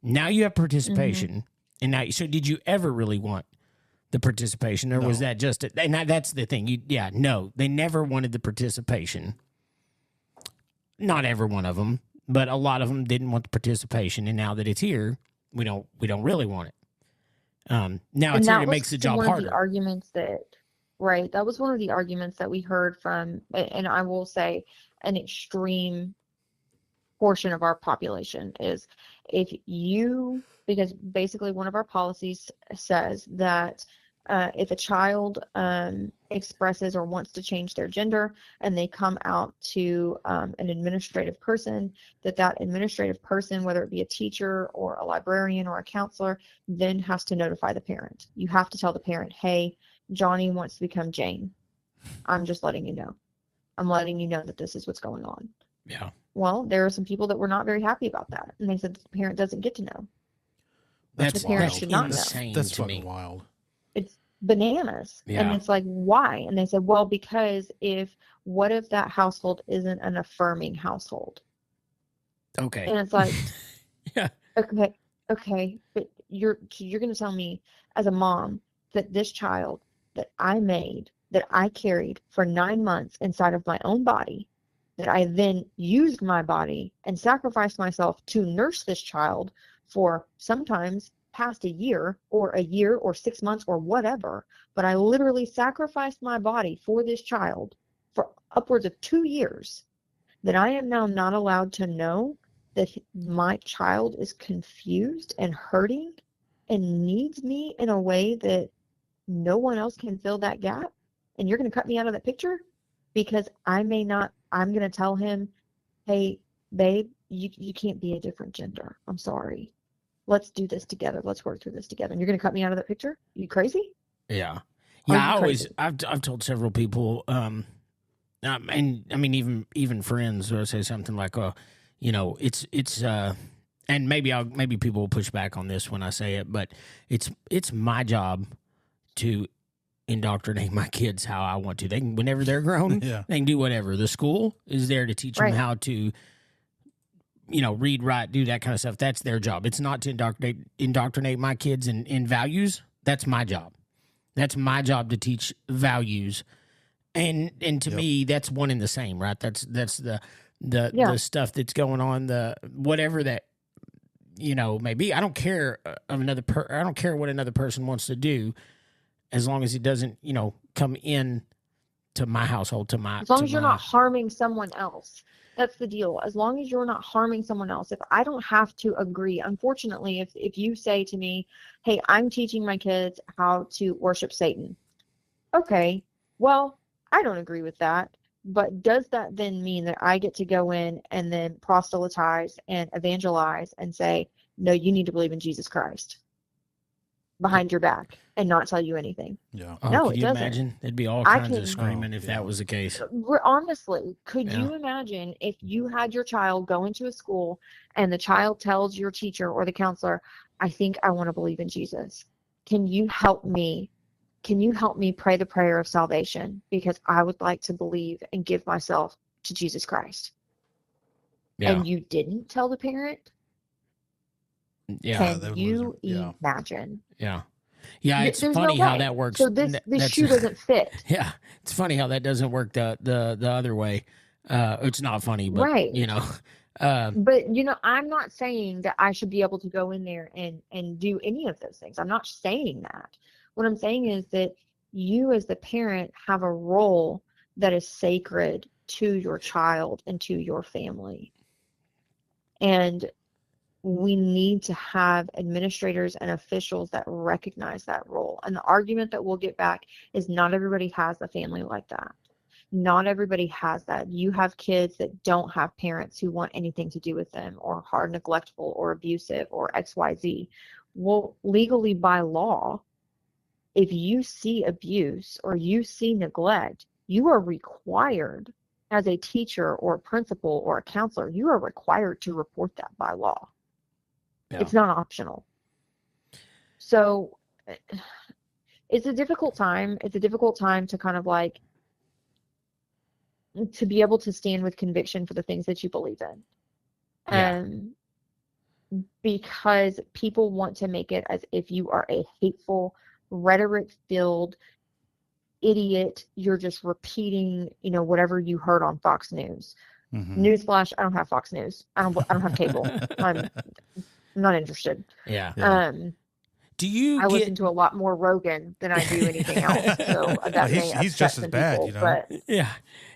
Now you have participation, and now. So did you ever really want the participation, or was that just? And that's the thing. No, they never wanted the participation. Not every one of them, but a lot of them didn't want the participation. And now that it's here, we don't really want it. Now it's here, it makes the job one harder. Of the arguments that was one of the arguments that we heard from, and I will say, an extreme portion of our population is, because basically one of our policies says that if a child expresses or wants to change their gender and they come out to an administrative person, that administrative person, whether it be a teacher or a librarian or a counselor, then has to notify the parent. You have to tell the parent, hey, Johnny wants to become Jane. I'm just letting you know. I'm letting you know that this is what's going on. Yeah. Well, there are some people that were not very happy about that, and they said the parent doesn't get to know. That's the parent should not know. insane That's to fucking me. wild. It's bananas. Yeah. And it's like, why? And they said, well, because what if that household isn't an affirming household? Okay. And it's like, Yeah. okay, but you're going to tell me as a mom that this child that I made, that I carried for 9 months inside of my own body, that I then used my body and sacrificed myself to nurse this child for sometimes past a year or 6 months or whatever, but I literally sacrificed my body for this child for upwards of 2 years, that I am now not allowed to know that my child is confused and hurting and needs me in a way that no one else can fill that gap, and you're going to cut me out of that picture because I'm going to tell him, hey, babe, you can't be a different gender. I'm sorry. Let's do this together. Let's work through this together. And you're going to cut me out of that picture? You crazy? Yeah. Are Yeah. you crazy? I've told several people, and I mean, even friends will say something like, it's, and maybe people will push back on this when I say it, but it's my job to indoctrinate my kids how I want to. They can, whenever they're grown, Yeah. they can do whatever. The school is there to teach them Right. how to, read, write, do that kind of stuff. That's their job. It's not to indoctrinate my kids in values. That's my job. That's my job to teach values. And to Yep. me, that's one and the same, right? That's the Yeah. stuff that's going on, the whatever that maybe. I don't care I don't care what another person wants to do, as long as it doesn't come in to my household, As long as you're not harming someone else. That's the deal. As long as you're not harming someone else. If I don't have to agree, unfortunately, if you say to me, hey, I'm teaching my kids how to worship Satan. Okay, well, I don't agree with that. But does that then mean that I get to go in and then proselytize and evangelize and say, no, you need to believe in Jesus Christ behind your back and not tell you anything? Yeah. No, could it you doesn't. imagine? There'd be all I kinds of can- screaming if yeah. that was the case. Honestly, could Yeah. you imagine if you had your child go into a school and the child tells your teacher or the counselor, I think I want to believe in Jesus. Can you help me? Can you help me pray the prayer of salvation? Because I would like to believe and give myself to Jesus Christ. Yeah. And you didn't tell the parent? Yeah. Can they would you lose it. Yeah. imagine? Yeah. Yeah. It's There's funny no how way. that works. So this That's- shoe doesn't fit. Yeah. It's funny how that doesn't work the other way. It's not funny, but Right. But I'm not saying that I should be able to go in there and do any of those things. I'm not saying that. What I'm saying is that you as the parent have a role that is sacred to your child and to your family. And we need to have administrators and officials that recognize that role. And the argument that we'll get back is not everybody has a family like that. Not everybody has that. You have kids that don't have parents who want anything to do with them, or are neglectful or abusive or XYZ. Well, legally by law, if you see abuse or you see neglect, you are required as a teacher or a principal or a counselor, you are required to report that by law. Yeah. It's not optional. So it's a difficult time. It's a difficult time to kind of like to be able to stand with conviction for the things that you believe in. Yeah. Because people want to make it as if you are a hateful, rhetoric-filled idiot. You're just repeating, whatever you heard on Fox News. Mhm. Newsflash, I don't have Fox News. I don't have cable. I'm not interested. Yeah. Yeah. Do you I get listen to a lot more Rogan than I do anything else. So that may He's upset just as some bad, people, you know? but yeah.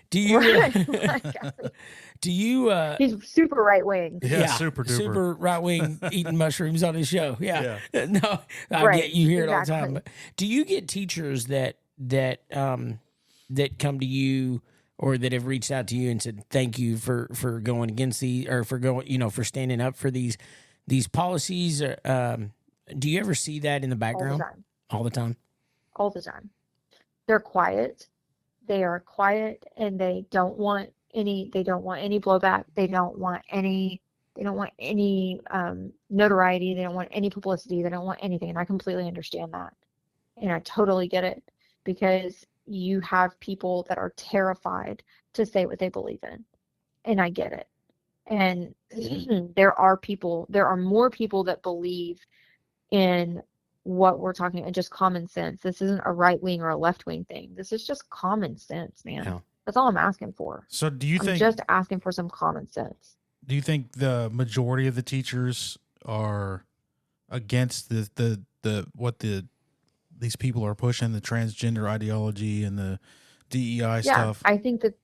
Do you Right. do you he's super right wing. Yeah, super duper. super right wing eating mushrooms on his show. Yeah. No, I Right, get you hear it all the time. exactly. But do you get teachers that come to you or that have reached out to you and said thank you for going against the or for going for standing up for these policies? Do you ever see that in the background All the time. all the time? They're quiet. They are quiet, and they don't want any blowback. They don't want any notoriety. They don't want any publicity. They don't want anything. And I completely understand that. And I totally get it, because you have people that are terrified to say what they believe in. And I get it. And there are more people that believe in what we're talking about, just common sense. This isn't a right wing or a left wing thing. This is just common sense, man. Yeah. That's all I'm asking for. So I'm just asking for some common sense. do you think the majority of the teachers are against these people are pushing, the transgender ideology and the DEI stuff? I think that,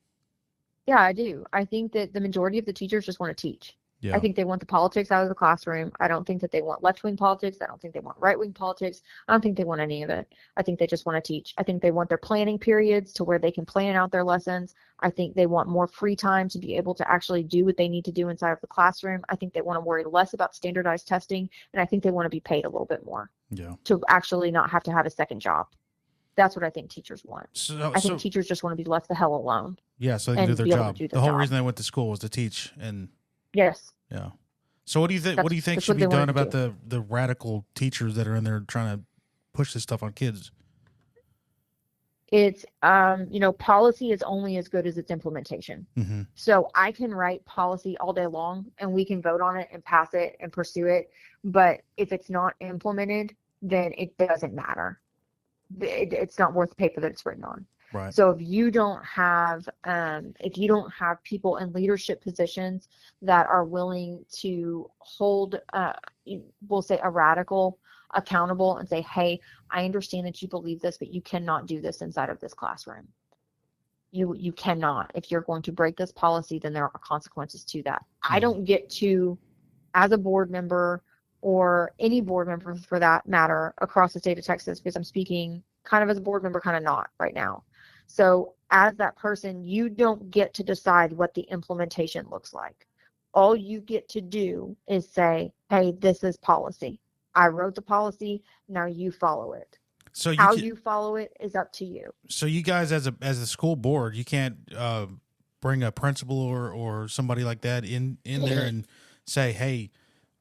yeah, I do. I think that the majority of the teachers just want to teach. I think they want the politics out of the classroom. I don't think that they want left-wing politics. I don't think they want right-wing politics. I don't think they want any of it. I think they just want to teach. I think they want their planning periods to where they can plan out their lessons. I think they want more free time to be able to actually do what they need to do inside of the classroom. I think they want to worry less about standardized testing, and I think they want to be paid a little bit more to actually not have to have a second job. That's what I think teachers want. I think teachers just want to be left the hell alone. Yeah, so they can do their job. The whole reason they went to school was to teach. And yes. Yeah. So what do you think? What do you think should be done about the radical teachers that are in there trying to push this stuff on kids? It's policy is only as good as its implementation. Mm-hmm. So I can write policy all day long, and we can vote on it and pass it and pursue it. But if it's not implemented, then it doesn't matter. It's not worth the paper that it's written on. Right. So if you don't have people in leadership positions that are willing to hold, we'll say, a radical accountable and say, hey, I understand that you believe this, but you cannot do this inside of this classroom. You cannot. If you're going to break this policy, then there are consequences to that. I don't get to, as a board member or any board member for that matter across the state of Texas, because I'm speaking kind of as a board member, kind of not right now. So as that person, you don't get to decide what the implementation looks like. All you get to do is say, hey, this is policy. I wrote the policy. Now you follow it. So how you follow it is up to you. So you guys, as a school board, you can't bring a principal or somebody like that in there and say, hey,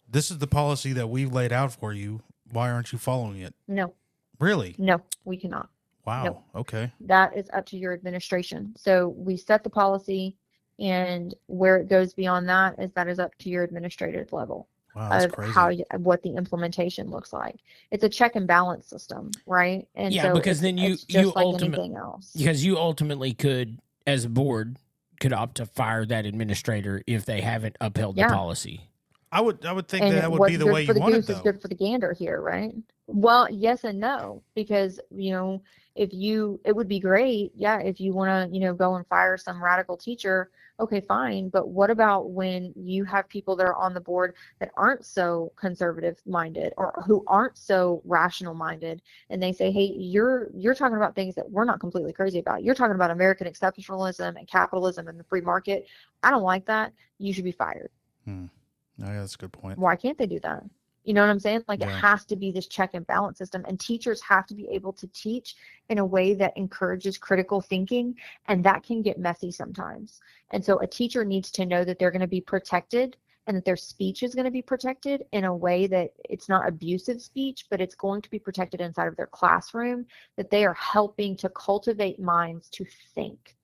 this is the policy that we've laid out for you. Why aren't you following it? No. Really? No, we cannot. Wow. Nope. Okay. That is up to your administration. So we set the policy, and where it goes beyond that is up to your administrative level. Wow, that's crazy. What the implementation looks like. It's a check and balance system, right? And yeah, so because then you ultimately else. Because you ultimately could, as a board, could opt to fire that administrator if they haven't upheld the policy. I would think that would be the way you want it, though. Is good for the gander here, right? Well, yes and no, because it would be great, if you want to, go and fire some radical teacher, okay, fine. But what about when you have people that are on the board that aren't so conservative minded or who aren't so rational minded, and they say, hey, you're talking about things that we're not completely crazy about. You're talking about American exceptionalism and capitalism and the free market. I don't like that. You should be fired. Oh, yeah, that's a good point. Why can't they do that? You know what I'm saying? It has to be this check and balance system, and teachers have to be able to teach in a way that encourages critical thinking, and that can get messy sometimes. And so a teacher needs to know that they're going to be protected and that their speech is going to be protected in a way that it's not abusive speech, but it's going to be protected inside of their classroom, that they are helping to cultivate minds to think.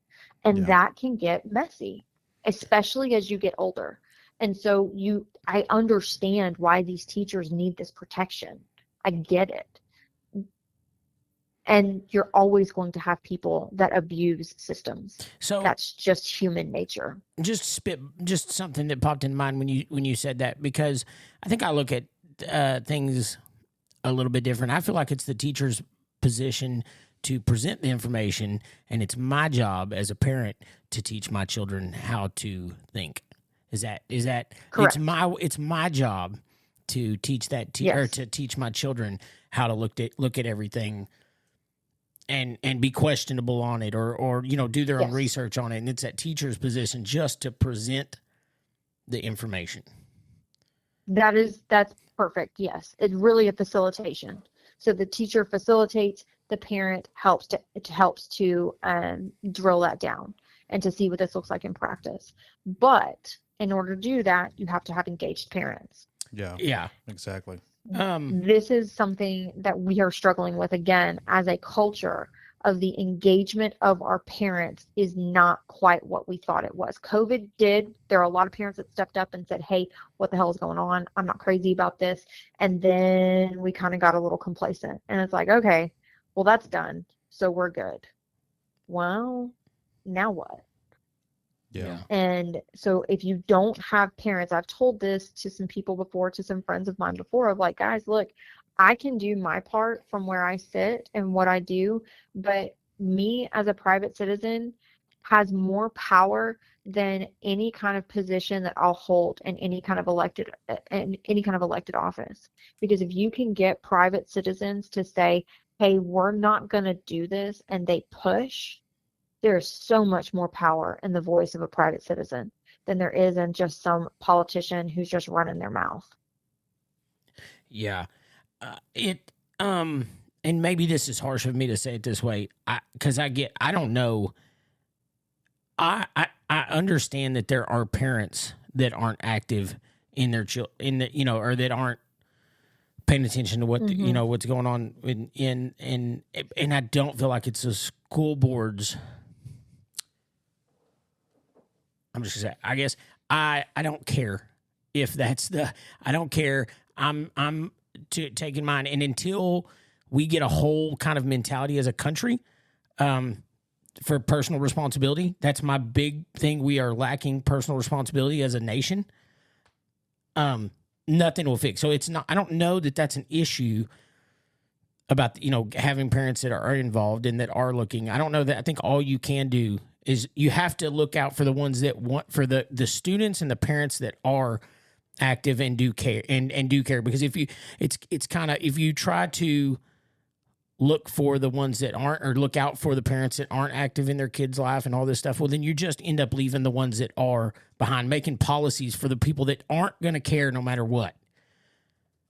And that can get messy, especially as you get older. And so I understand why these teachers need this protection. I get it. And you're always going to have people that abuse systems. So that's just human nature. Just something that popped in mind when you said that, because I think I look at things a little bit different. I feel like it's the teacher's position to present the information, and it's my job as a parent to teach my children how to think. Is that correct? It's my job to teach that or to teach my children how to look at everything and be questionable on it or do their own research on it. And it's that teacher's position just to present the information. That's perfect. Yes. It's really a facilitation. So the teacher facilitates, the parent helps to drill that down and to see what this looks like in practice. But in order to do that, you have to have engaged parents. Yeah, exactly. This is something that we are struggling with, again, as a culture of the engagement of our parents is not quite what we thought it was. COVID did. There are a lot of parents that stepped up and said, hey, what the hell is going on? I'm not crazy about this. And then we kind of got a little complacent. And it's like, okay, well, that's done. So we're good. Well, now what? Yeah. And so if you don't have parents, I've told this to some people before, to some friends of mine before, of like, guys, look, I can do my part from where I sit and what I do, but me as a private citizen, has more power than any kind of position that I'll hold in any kind of elected office. Because if you can get private citizens to say, hey, we're not going to do this, and they push, there's so much more power in the voice of a private citizen than there is in just some politician who's just running their mouth. Yeah. And maybe this is harsh of me to say it this way, because I don't know. I understand that there are parents that aren't active in their or that aren't paying attention to what what's going on and I don't feel like it's the school boards. I'm just gonna say, I guess I don't care if that's I don't care. I'm taking mine, and until we get a whole kind of mentality as a country, for personal responsibility, that's my big thing. We are lacking personal responsibility as a nation. Nothing will fix. So it's not. I don't know that that's an issue about having parents that are involved and that are looking. I don't know that. I think all you can do is you have to look out for the ones that want, for the students and the parents that are active and do care and do care. Because if you, it's kind of, if you try to look for the ones that aren't, or look out for the parents that aren't active in their kids' life and all this stuff, well, then you just end up leaving the ones that are behind, making policies for the people that aren't going to care no matter what.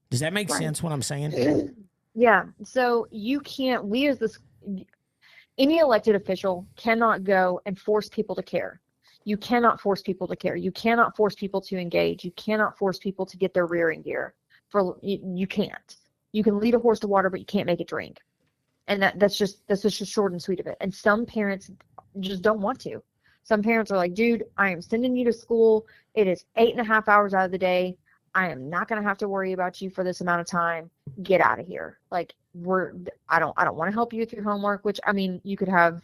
Does that make sense what I'm saying? Yeah. So you can't, any elected official cannot go and force people to care. You cannot force people to care. You cannot force people to engage. You cannot force people to get their rearing gear. You can't. You can lead a horse to water, but you can't make it drink. And that's just short and sweet of it. And some parents just don't want to. Some parents are like, dude, I am sending you to school. It is 8.5 hours out of the day. I am not going to have to worry about you for this amount of time. Get out of here. Like, I don't want to help you with your homework, which, I mean, you could have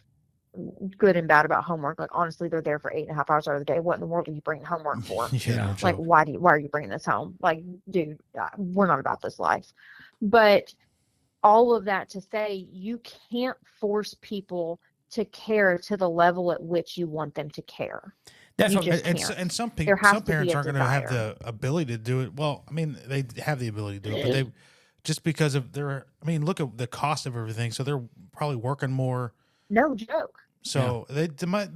good and bad about homework. Like, honestly, they're there for 8.5 hours out of the day. What in the world are you bringing homework for? Yeah. Like, why are you bringing this home? Like, dude, we're not about this life. But all of that to say, you can't force people to care to the level at which you want them to care. That's what, and some parents aren't going to have the ability to do it. Well, I mean, they have the ability to do it, but they just because of look at the cost of everything. So they're probably working more. No joke. So they might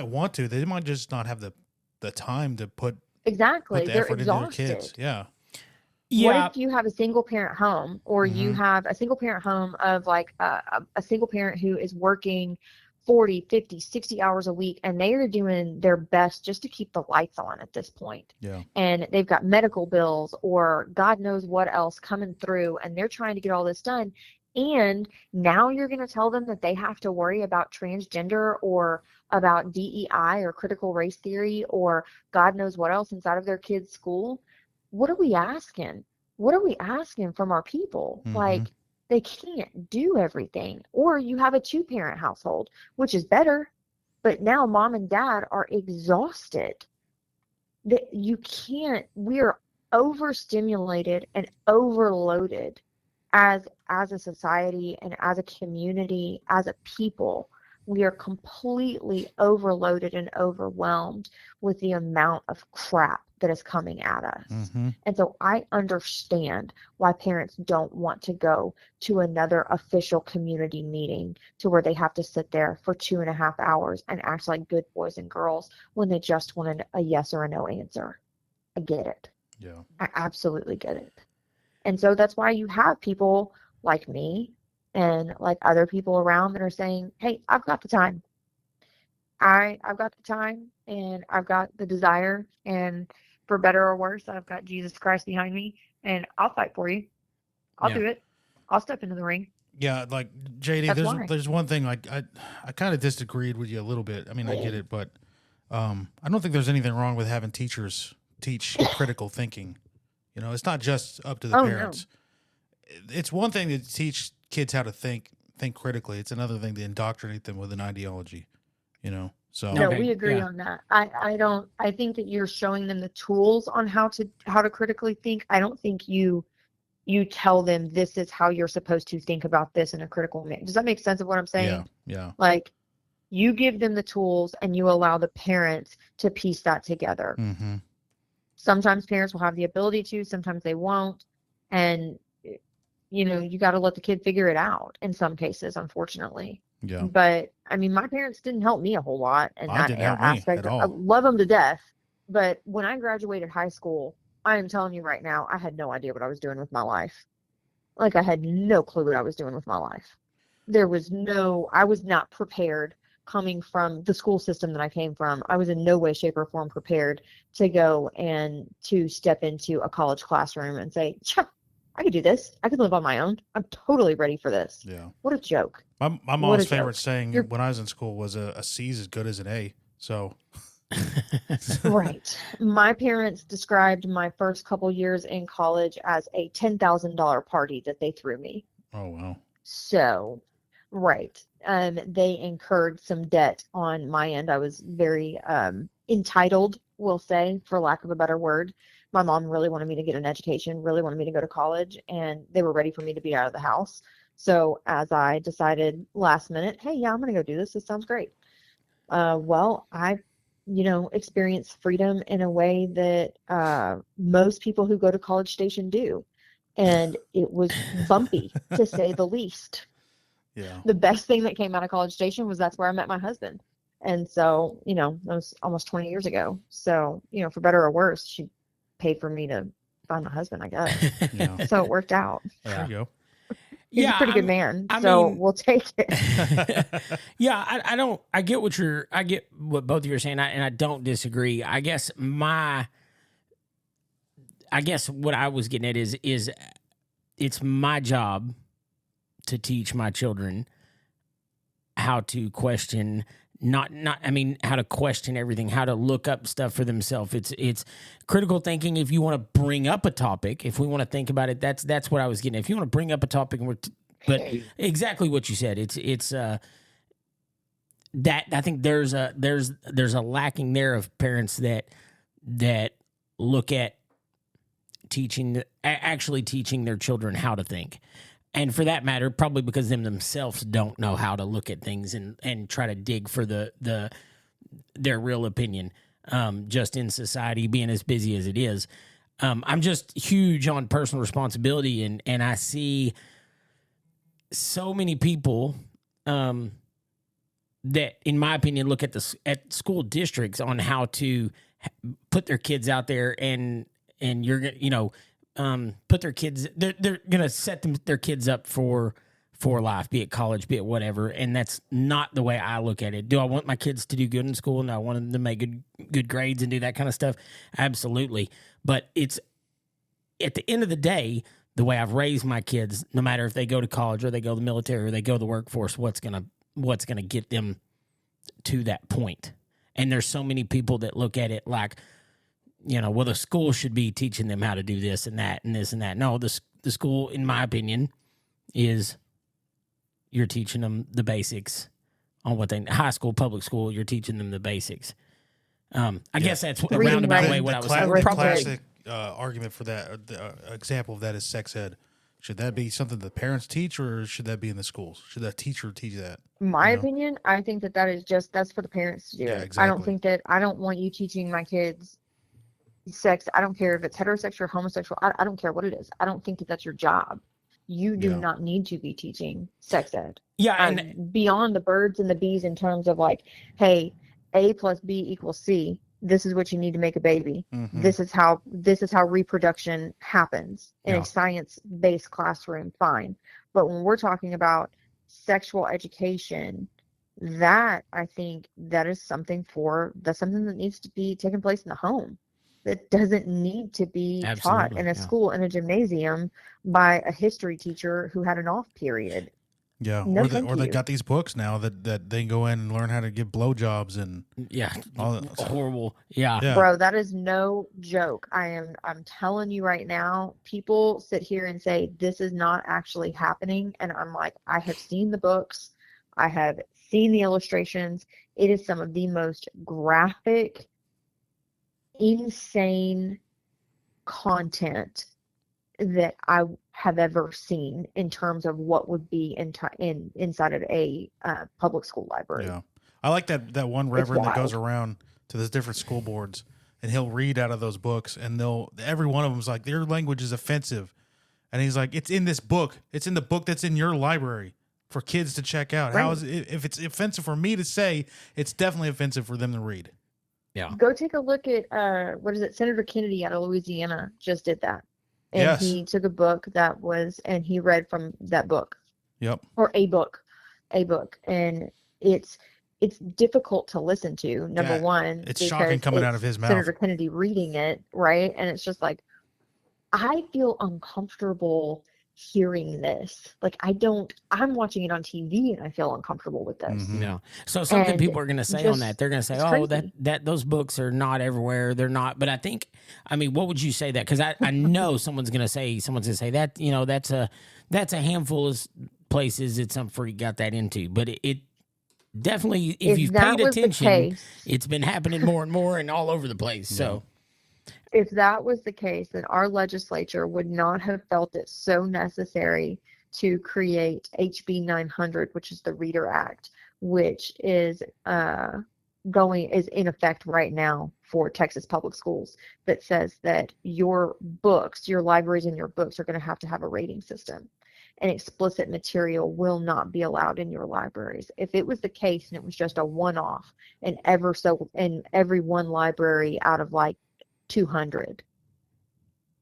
want to. They might just not have the time to put exactly. the They're effort exhausted. into their kids. Yeah. What if you have a single parent home, or you have a single parent home of like a single parent who is working 40, 50, 60 hours a week, and they are doing their best just to keep the lights on at this point. Yeah. And they've got medical bills or God knows what else coming through, and they're trying to get all this done. And now you're going to tell them that they have to worry about transgender or about DEI or critical race theory or God knows what else inside of their kids' school. What are we asking? What are we asking from our people? Like, they can't do everything. Or you have a 2-parent household, which is better, but now mom and dad are exhausted. You can't, we're overstimulated and overloaded as a society and as a community, as a people. We are completely overloaded and overwhelmed with the amount of crap that is coming at us. And so I understand why parents don't want to go to another official community meeting to where they have to sit there for 2.5 hours and act like good boys and girls when they just wanted a yes or a no answer. I get it. Yeah. I absolutely get it. And so that's why you have people like me and like other people around that are saying, hey, I've got the time. I've got the time, and I've got the desire, and for better or worse, I've got Jesus Christ behind me, and I'll fight for you. I'll do it. I'll step into the ring. Yeah, like JD, there's one thing, like I kind of disagreed with you a little bit. I mean, I get it, but I don't think there's anything wrong with having teachers teach critical thinking. It's not just up to the parents. No. It's one thing to teach kids how to think critically. It's another thing to indoctrinate them with an ideology. So no, we agree on that. I think that you're showing them the tools on how to critically think. I don't think you tell them this is how you're supposed to think about this in a critical manner. Does that make sense of what I'm saying? Yeah. Like, You give them the tools and you allow the parents to piece that together. Mm-hmm. Sometimes parents will have the ability to, sometimes they won't. And, you got to let the kid figure it out in some cases, unfortunately. Yeah. But I mean, my parents didn't help me a whole lot in that Didn't help me aspect. at all. I love them to death. But when I graduated high school, I am telling you right now, I had no idea what I was doing with my life. Like, I had no clue what I was doing with my life. I was not prepared coming from the school system that I came from. I was in no way, shape, or form prepared to go and to step into a college classroom and say, I could do this. I could live on my own. I'm totally ready for this. Yeah. What a joke. My mom's favorite saying when I was in school was a C is as good as an A. So. Right. My parents described my first couple years in college as a $10,000 party that they threw me. Oh, wow. So, right. They incurred some debt on my end. I was very entitled, we'll say, for lack of a better word. My mom really wanted me to get an education, really wanted me to go to college, and they were ready for me to be out of the house. So as I decided last minute, hey, yeah, I'm going to go do this. This sounds great. Well, I experience freedom in a way that most people who go to College Station do. And it was bumpy, to say the least. Yeah. The best thing that came out of College Station was that's where I met my husband. And so, that was almost 20 years ago. So, for better or worse, she paid for me to find my husband, I guess. Yeah. So it worked out. There you go. He's a pretty good man. I so mean, we'll take it. Yeah, I get what both of you are saying, and I don't disagree. I guess what I was getting at is it's my job to teach my children how to question how to question everything, how to look up stuff for themselves. It's critical thinking. If you want to bring up a topic, if we want to think about it, that's what I was getting. If you want to bring up a topic, but exactly what you said, it's that I think there's a lacking there of parents that look at actually teaching their children how to think. And for that matter, probably because them themselves don't know how to look at things and try to dig for their real opinion, just in society being as busy as it is. I'm just huge on personal responsibility, and I see so many people that, in my opinion, look at school districts on how to put their kids out there, and you're put their kids. They're gonna set their kids up for life, be it college, be it whatever. And that's not the way I look at it. Do I want my kids to do good in school? And I want them to make good grades and do that kind of stuff? Absolutely. But it's at the end of the day, the way I've raised my kids, no matter if they go to college or they go to the military or they go to the workforce, what's gonna get them to that point. And there's so many people that look at it like, well, the school should be teaching them how to do this and that and this and that. No, the school, in my opinion, is you're teaching them the basics on high school, public school, you're teaching them the basics. I guess that's a roundabout way what I was saying. The classic argument for that, the example of that is sex ed. Should that be something the parents teach, or should that be in the schools? Should that teacher teach that? My opinion, I think that is that's for the parents to do it. Exactly. I don't want you teaching my kids sex. I don't care if it's heterosexual or homosexual. I don't care what it is. I don't think that's your job. You do not need to be teaching sex ed. Yeah, and beyond the birds and the bees in terms of like, hey, A plus B equals C. This is what you need to make a baby. Mm-hmm. This is how reproduction happens in a science-based classroom. Fine, but when we're talking about sexual education, that I think that is something that needs to be taking place in the home. That doesn't need to be taught in a school, in a gymnasium, by a history teacher who had an off period. Yeah, no, or they got these books now that they can go in and learn how to give blowjobs and horrible. Yeah, bro, that is no joke. I'm telling you right now, people sit here and say this is not actually happening, and I'm like, I have seen the books, I have seen the illustrations. It is some of the most graphic, insane content that I have ever seen in terms of what would be inside of a public school library. Yeah, I like that one It's reverend that goes wild. around to the different school boards and he'll read out of those books, and every one of them's like, their language is offensive, and he's like, it's in this book, it's in the book that's in your library for kids to check out. How Right. is it, if it's offensive for me to say, it's definitely offensive for them to read. Yeah. Go take a look at what is it? Senator Kennedy out of Louisiana just did that. And Yes. he took a book and he read from that book. Yep. Or a book. And it's difficult to listen to, number Yeah, one. it's shocking coming out of his mouth. Senator Kennedy reading it, right? And it's just like, I feel uncomfortable hearing this. Like, I'm watching it on TV and I feel uncomfortable with this. Mhm. Yeah. So something And people are going to say on that, they're going to say, it's "Oh, crazy. that those books are not everywhere. They're not." But I mean, what would you say that? Because I know someone's going to say that that's a handful of places that some freak got that into. But it definitely, if you've that paid was the attention, case, it's been happening more and more and all over the place. So if that was the case, then our legislature would not have felt it so necessary to create HB 900, which is the Reader Act, which is in effect right now for Texas public schools, that says that your libraries and your books are going to have a rating system, and explicit material will not be allowed in your libraries. If it was the case and it was just a one-off in every one library out of like 200,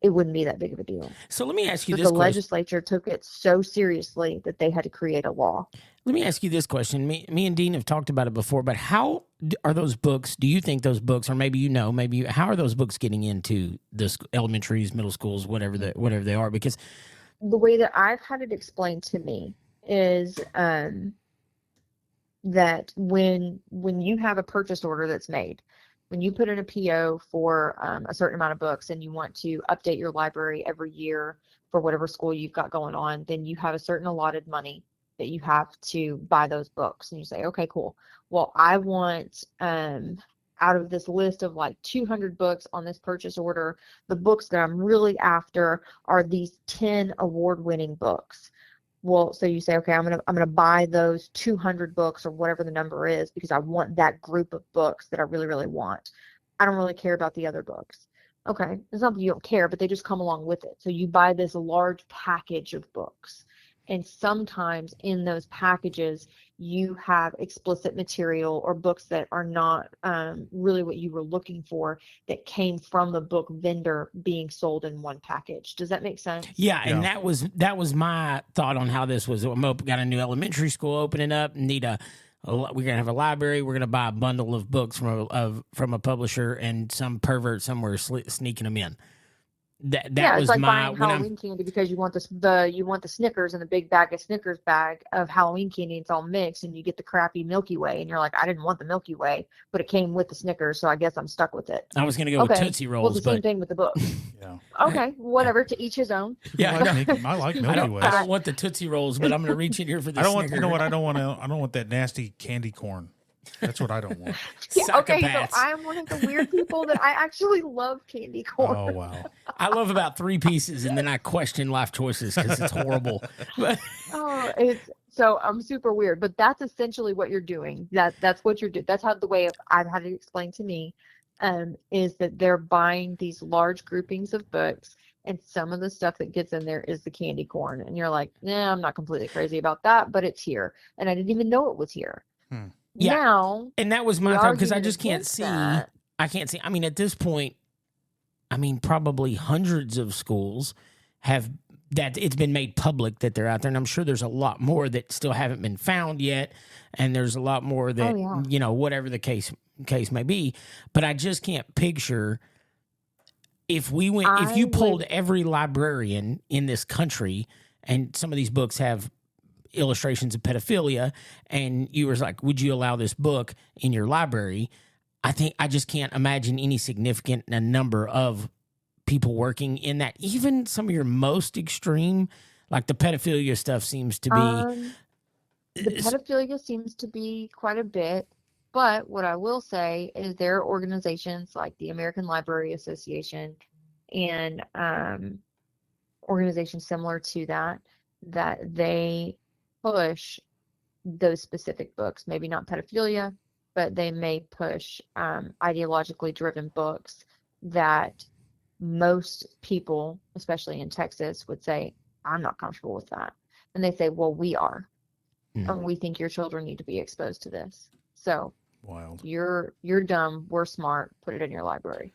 it wouldn't be that big of a deal. So let me ask you But this the question. legislature took it so seriously that they had to create a law. Let me ask you this question. Me and Dean have talked about it before, but how are those books? Do you think those books, or how are those books getting into the elementaries, middle schools, whatever they are? Because The way that I've had it explained to me is that when you have a purchase order that's made, when you put in a PO for a certain amount of books and you want to update your library every year for whatever school you've got going on, then you have a certain allotted money that you have to buy those books. And you say, okay, cool. Well, I want out of this list of like 200 books on this purchase order, the books that I'm really after are these 10 award-winning books. Well, so you say, okay, I'm gonna buy those 200 books or whatever the number is because I want that group of books that I really, really want. I don't really care about the other books. Okay, it's not that you don't care, but they just come along with it. So you buy this large package of books, and sometimes in those packages you have explicit material or books that are not really what you were looking for, that came from the book vendor being sold in one package. Does that make sense? yeah, and Yeah. that was my thought on how this was. Got a new elementary school opening up. We're gonna have a library. We're gonna buy a bundle of books from a publisher, and some pervert somewhere sneaking them in. That Yeah, was it's like my buying when I'm Halloween candy because you want the Snickers in the big bag of Snickers bag of Halloween candy. It's all mixed, and you get the crappy Milky Way, and you're like, I didn't want the Milky Way, but it came with the Snickers, so I guess I'm stuck with it. I was gonna go with Okay, Tootsie well, Rolls, it's the same but thing with the book. Yeah. Okay, whatever, to each his own. yeah, I like Milky Ways. I don't want the Tootsie Rolls, but I'm gonna reach in here for the I don't want. Snicker. You know what? I don't want that nasty candy corn. That's what I don't want. Yeah, okay, so Psychopaths. I'm one of the weird people that I actually love candy corn. Oh wow. I love about 3 pieces, and then I question life choices because it's horrible. But So I'm super weird, but that's essentially what you're doing. That's what you're doing. That's how I've had it explained to me, is that they're buying these large groupings of books, and some of the stuff that gets in there is the candy corn, and you're like, nah, I'm not completely crazy about that, but it's here, and I didn't even know it was here. Yeah. Now, and that was my the thought, because I argument just can't against see. that- I can't see. I mean, at this point, probably hundreds of schools have that. It's been made public that they're out there, and I'm sure there's a lot more that still haven't been found yet, and there's a lot more that whatever the case may be. But I just can't picture if you pulled every librarian in this country, and some of these books have illustrations of pedophilia, and you were like, would you allow this book in your library? I just can't imagine any significant number of people working in that. Even some of your most extreme, like the pedophilia stuff, seems to be. the pedophilia seems to be quite a bit, but what I will say is there are organizations like the American Library Association and organizations similar to that they push those specific books. Maybe not pedophilia, but they may push ideologically driven books that most people, especially in Texas, would say, I'm not comfortable with that. And they say, well, we are. And we think your children need to be exposed to this. So wild. You're dumb, we're smart, put it in your library.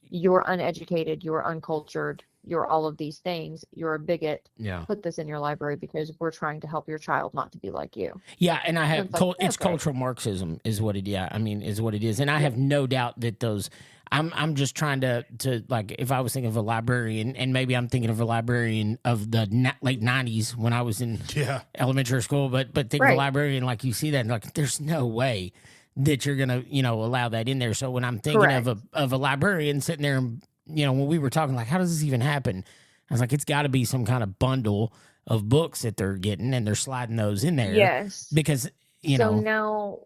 You're uneducated, you're uncultured, you're all of these things, you're a bigot. Yeah. Put this in your library because we're trying to help your child not to be like you. Yeah, and I have it's okay. cultural Marxism is what it is what it is. And I have no doubt that those I'm just trying to like, if I was thinking of a librarian, and maybe I'm thinking of a librarian of the late 90s when I was in elementary school, but think of a librarian, like you see that and like, there's no way that you're going to, allow that in there. So when I'm thinking of a librarian sitting there, when we were talking, like, how does this even happen? I was like, it's got to be some kind of bundle of books that they're getting and they're sliding those in there. Yes. Because, So now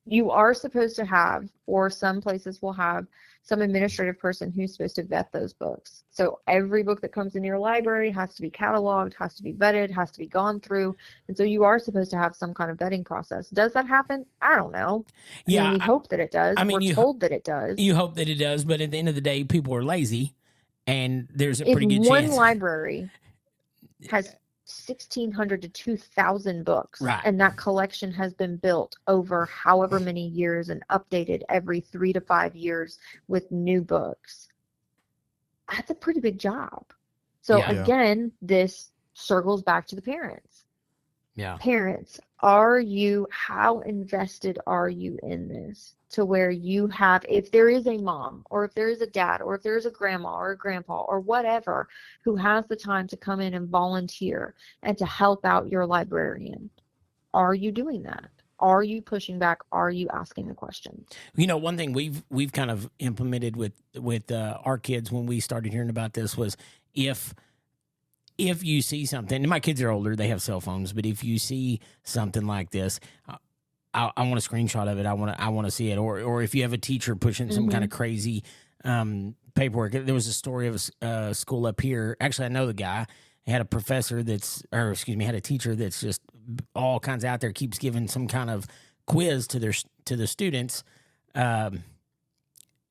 you are supposed to have, or some places will have, some administrative person who's supposed to vet those books. So every book that comes in your library has to be cataloged, has to be vetted, has to be gone through. And so you are supposed to have some kind of vetting process. Does that happen? I don't know. We hope that it does. We're told that it does. You hope that it does, but at the end of the day, people are lazy, and there's a pretty good chance. One library has 1,600 to 2,000 books, and that collection has been built over however many years and updated every 3 to 5 years with new books. That's a pretty big job. So again, this circles back to the parents. Yeah. Parents, how invested are you in this? To where you have, if there is a mom, or if there is a dad, or if there is a grandma or a grandpa or whatever who has the time to come in and volunteer and to help out your librarian, are you doing that? Are you pushing back? Are you asking the questions? One thing we've kind of implemented with our kids when we started hearing about this was, if you see something, and my kids are older, they have cell phones, but if you see something like this, I want a screenshot of it. I want to see it. Or if you have a teacher pushing some kind of crazy paperwork. There was a story of a school up here. Actually, I know the guy. He had a professor had a teacher that's just all kinds out there, keeps giving some kind of quiz to the students, and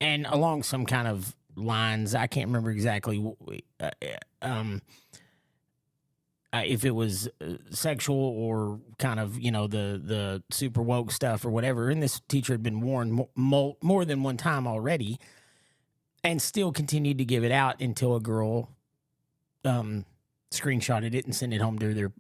along some kind of lines. I can't remember exactly if it was sexual or kind of, the super woke stuff or whatever. And this teacher had been warned more than one time already, and still continued to give it out until a girl screenshotted it and sent it home to their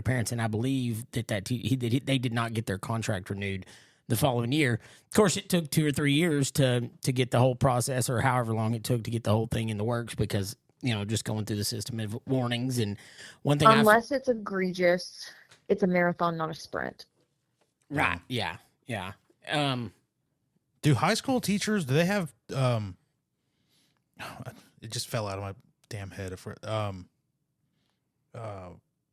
parents. And I believe that they did not get their contract renewed the following year. Of course, it took 2 or 3 years to get the whole process, or however long it took to get the whole thing in the works, because just going through the system of warnings. And one thing, unless it's egregious, it's a marathon, not a sprint. Right. Yeah. Yeah. Do high school teachers, do they have, it just fell out of my damn head.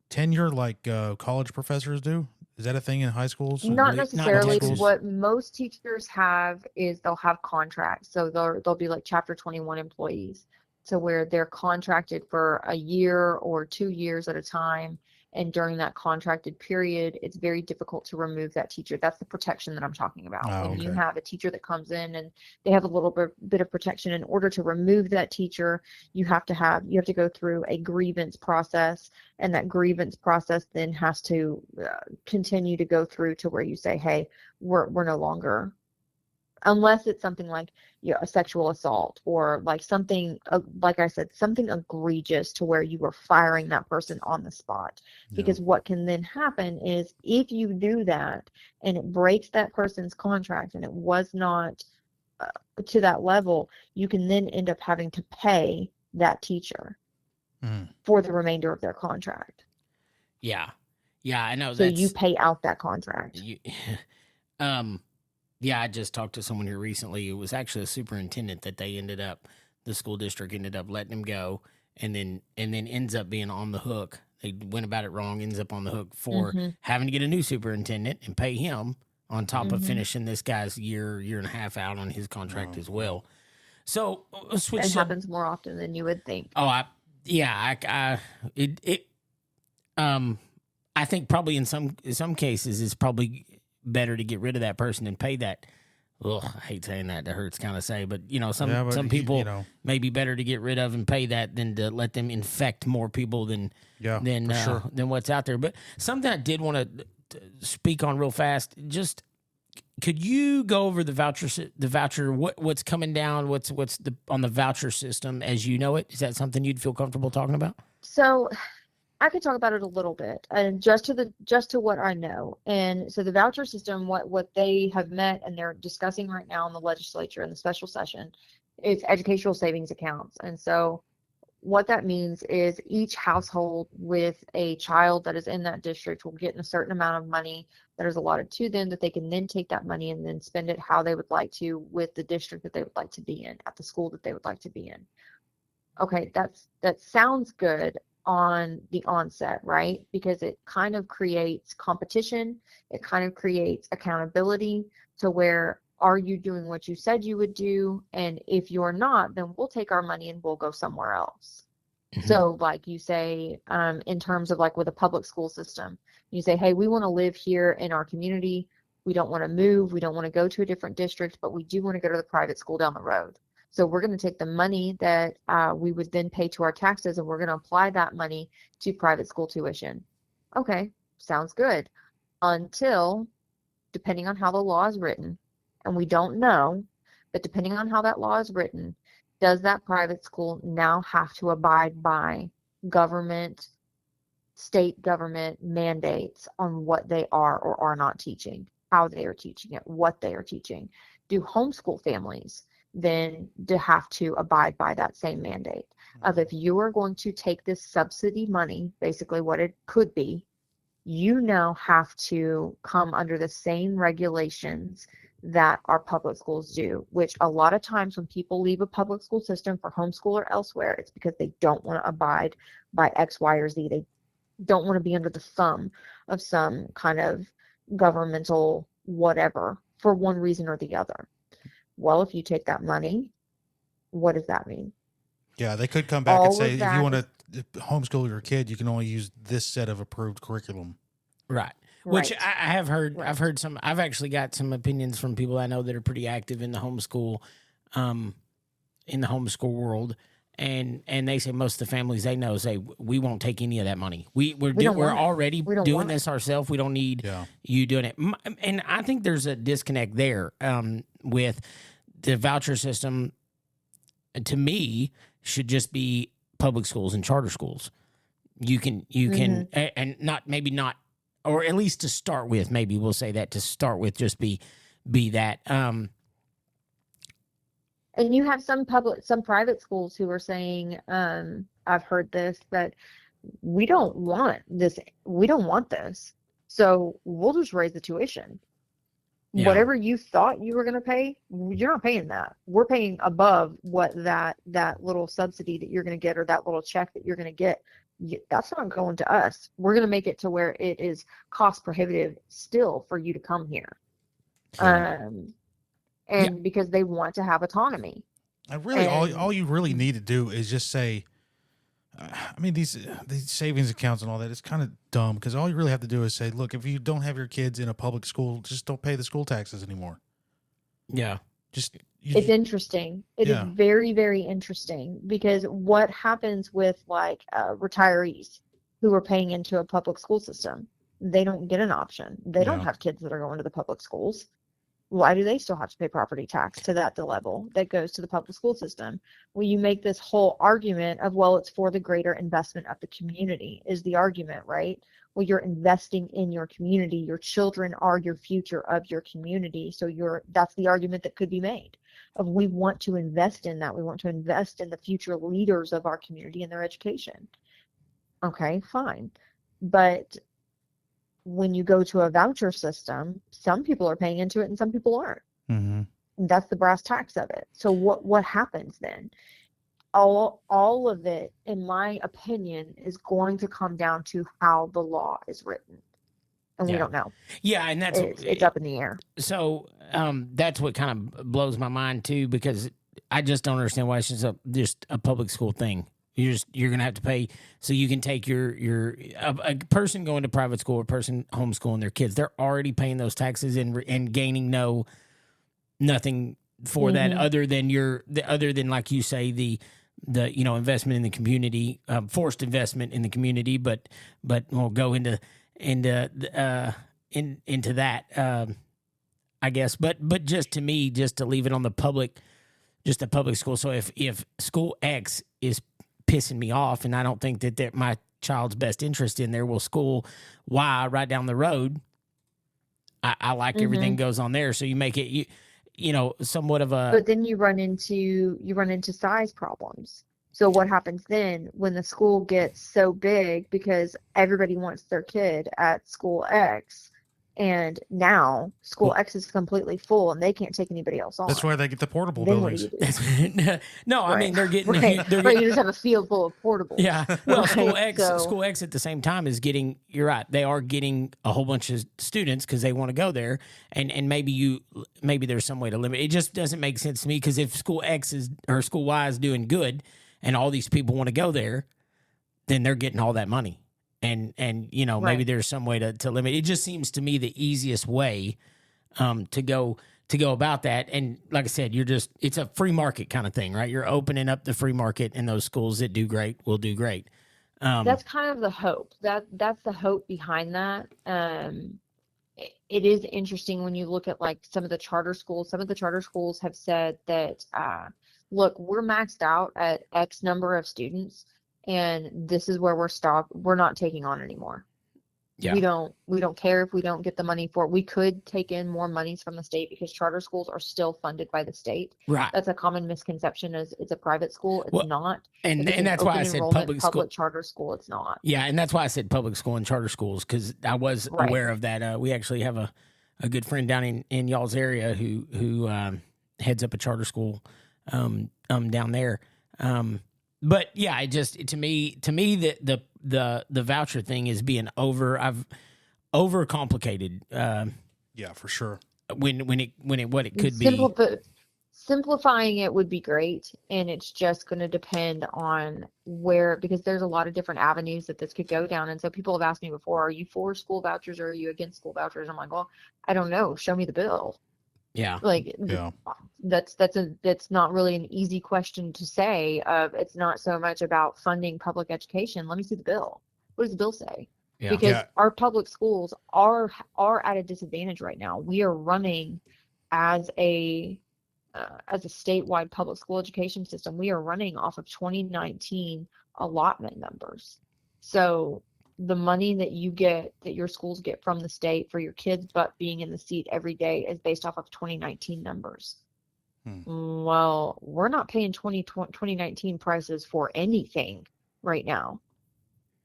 Tenure like college professors do? Is that a thing in high schools? Not necessarily. What most teachers have is they'll have contracts. So they'll be like Chapter 21 employees. So where they're contracted for a year or 2 years at a time, and during that contracted period, it's very difficult to remove that teacher. That's the protection that I'm talking about. When you have a teacher that comes in and they have a little bit of protection, in order to remove that teacher, you have to go through a grievance process, and that grievance process then has to continue to go through to where you say, hey, we're no longer. Unless it's something like a sexual assault, or like something, like I said, something egregious to where you were firing that person on the spot. Because what can then happen is, if you do that and it breaks that person's contract and it was not to that level, you can then end up having to pay that teacher for the remainder of their contract. Yeah. Yeah, I know. So you pay out that contract. Yeah, I just talked to someone here recently. It was actually a superintendent that the school district ended up letting him go, and then ends up being on the hook. They went about it wrong, ends up on the hook for having to get a new superintendent and pay him on top of finishing this guy's year and a half out on his contract as well. So it happens more often than you would think. I think probably in some cases it's probably better to get rid of that person than pay that. Ugh, I hate saying that. That hurts kind of say, but but some people may be better to get rid of and pay that than to let them infect more people than than what's out there. But something I did want to speak on real fast. Just could you go over the voucher? What's coming down? What's on the voucher system as you know it? Is that something you'd feel comfortable talking about? So I could talk about it a little bit, and just to what I know. And so the voucher system, what they have met and they're discussing right now in the legislature in the special session, is educational savings accounts. And so what that means is each household with a child that is in that district will get a certain amount of money that is allotted to them that they can then take that money and then spend it how they would like to with the district that they would like to be in, at the school that they would like to be in. Okay, that sounds good on the onset, right? Because it kind of creates competition. It kind of creates accountability to where, are you doing what you said you would do? And if you're not, then we'll take our money and we'll go somewhere else. Mm-hmm. So like you say, in terms of like with a public school system, you say, hey, we want to live here in our community. We don't want to move. We don't want to go to a different district, but we do want to go to the private school down the road. So we're going to take the money that we would then pay to our taxes, and we're going to apply that money to private school tuition. Okay, sounds good. Until, depending on how the law is written, and we don't know, but depending on how that law is written, does that private school now have to abide by state government mandates on what they are or are not teaching, how they are teaching it, what they are teaching? Do homeschool families then to have to abide by that same mandate of, if you are going to take this subsidy money, basically what it could be, you now have to come under the same regulations that our public schools do, which a lot of times when people leave a public school system for homeschool or elsewhere, it's because they don't want to abide by X, Y, or Z. They don't want to be under the thumb of some kind of governmental whatever for one reason or the other. Well, if you take that money, what does that mean? Yeah, they could come back and say, if you want to homeschool your kid, you can only use this set of approved curriculum. Right. Which I have heard. Right. I've actually got some opinions from people I know that are pretty active in the homeschool, world, and they say most of the families they know say, we won't take any of that money. We're already doing this ourselves. We don't need you doing it. And I think there's a disconnect there with the voucher system. To me, should just be public schools and charter schools. You can and not. Or at least to start with, maybe we'll say that to start with, just be that. And you have some private schools who are saying, I've heard this, that we don't want this. We don't want this. So we'll just raise the tuition. Yeah. Whatever you thought you were going to pay, you're not paying that. We're paying above what that little subsidy that you're going to get, or that little check that you're going to get. That's not going to us. We're going to make it to where it is cost prohibitive still for you to come here. Because they want to have autonomy. All you really need to do is just say, I mean, these savings accounts and all that, it's kind of dumb, because all you really have to do is say, look, if you don't have your kids in a public school, just don't pay the school taxes anymore. Yeah. It's interesting. It is very, very interesting, because what happens with like retirees who are paying into a public school system, they don't get an option. They don't have kids that are going to the public schools. Why do they still have to pay property tax to that level that goes to the public school system? Well, you make this whole argument of, well, it's for the greater investment of the community is the argument, right? Well, you're investing in your community. Your children are your future of your community. So that's the argument that could be made of, we want to invest in that. We want to invest in the future leaders of our community and their education. Okay, fine. But when you go to a voucher system, some people are paying into it and some people aren't. Mm-hmm. That's the brass tacks of it. So what happens then? All of it, in my opinion, is going to come down to how the law is written, and we don't know. Yeah, and it's up in the air. So that's what kind of blows my mind too, because I just don't understand why it's just a public school thing. You're going to have to pay. So you can take a person going to private school, a person homeschooling their kids. They're already paying those taxes and gaining nothing for that other than like you say the investment in the community, forced investment in the community. But we'll go into that. I guess, but just to me, just to leave it on the public school. So if school X is pissing me off, and I don't think that my child's best interest in there, will school Y right down the road, I like everything goes on there. So you make it somewhat of a. But then you run into size problems. So what happens then when the school gets so big because everybody wants their kid at school X? And now school X is completely full, and they can't take anybody else on. That's why they get the portable then buildings. What do you do? No, I mean they're getting. Right. You just have a field full of portables. Yeah. Well, Right? School X at the same time is getting. You're right. They are getting a whole bunch of students because they want to go there, and maybe there's some way to limit. It just doesn't make sense to me because if school X or school Y is doing good, and all these people want to go there, then they're getting all that money. And Right. maybe there's some way to limit. It just seems to me the easiest way to go about that. And like I said, it's a free market kind of thing, right? You're opening up the free market, and those schools that do great will do great. That's kind of the hope. That's the hope behind that. It is interesting when you look at like some of the charter schools. Some of the charter schools have said that, look, we're maxed out at X number of students, and this is where we're stopped. We're not taking on anymore. Yeah. We don't care if we don't get the money for it. We could take in more monies from the state because charter schools are still funded by the state. Right. That's a common misconception is it's a private school. It's not. And If it's that's an why I open said enrollment public charter school, it's not. Yeah, and that's why I said public school and charter schools, because I was Right. aware of that. We actually have a good friend down in y'all's area who heads up a charter school down there. But yeah, it just to me the voucher thing is being overcomplicated. Yeah, for sure. When it could be. Simplifying it would be great, and it's just going to depend on because there's a lot of different avenues that this could go down. And so people have asked me before, are you for school vouchers or are you against school vouchers? I'm like, well, I don't know. Show me the bill. Yeah. Like, Yeah. that's not really an easy question to say. It's not so much about funding public education. Let me see the bill. What does the bill say? Yeah. Because Yeah. our public schools are at a disadvantage right now. We are running as a statewide public school education system. We are running off of 2019 allotment numbers. So the money that your schools get from the state for your kids but being in the seat every day is based off of 2019 numbers. Well, we're not paying 2019 prices for anything right now.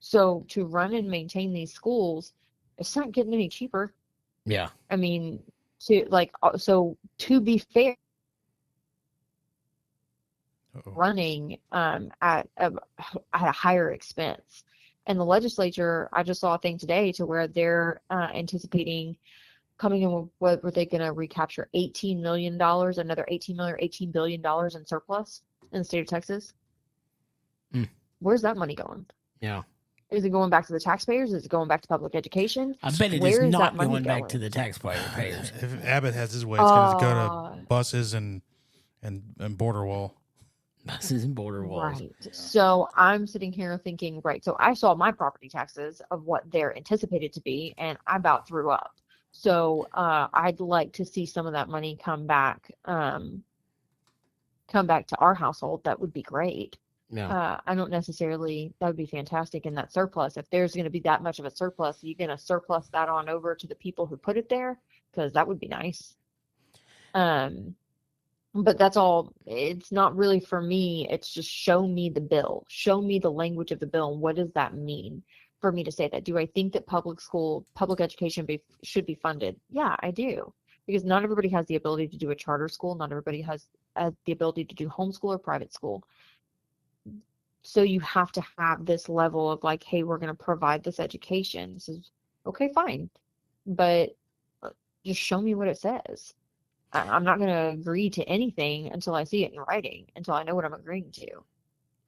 So to run and maintain these schools, it's not getting any cheaper. Yeah. I mean, to be fair, running at a higher expense. And the legislature, I just saw a thing today to where they're anticipating coming in with what were they going to recapture $18 million, another $18 billion in surplus in the state of Texas. Where's that money going? Yeah. Is it going back to the taxpayers? Is it going back to public education? I bet it is not going back to the taxpayers. If Abbott has his way, it's going to go to buses and border wall. Buses and border walls. Right. Yeah. So I'm sitting here thinking, right. So I saw my property taxes of what they're anticipated to be, and I about threw up. So I'd like to see some of that money come back to our household. That would be great. Yeah. I don't necessarily, that would be fantastic in that surplus. If there's going to be that much of a surplus, you're going to surplus that on over to the people who put it there, because that would be nice. But that's all. It's not really for me. It's just show me the bill. Show me the language of the bill. And what does that mean for me to say that? Do I think that public education should be funded? Yeah, I do. Because not everybody has the ability to do a charter school. Not everybody has the ability to do homeschool or private school. So you have to have this level of like, hey, we're going to provide this education. This is okay, fine. But just show me what it says. I'm not going to agree to anything until I see it in writing, until I know what I'm agreeing to.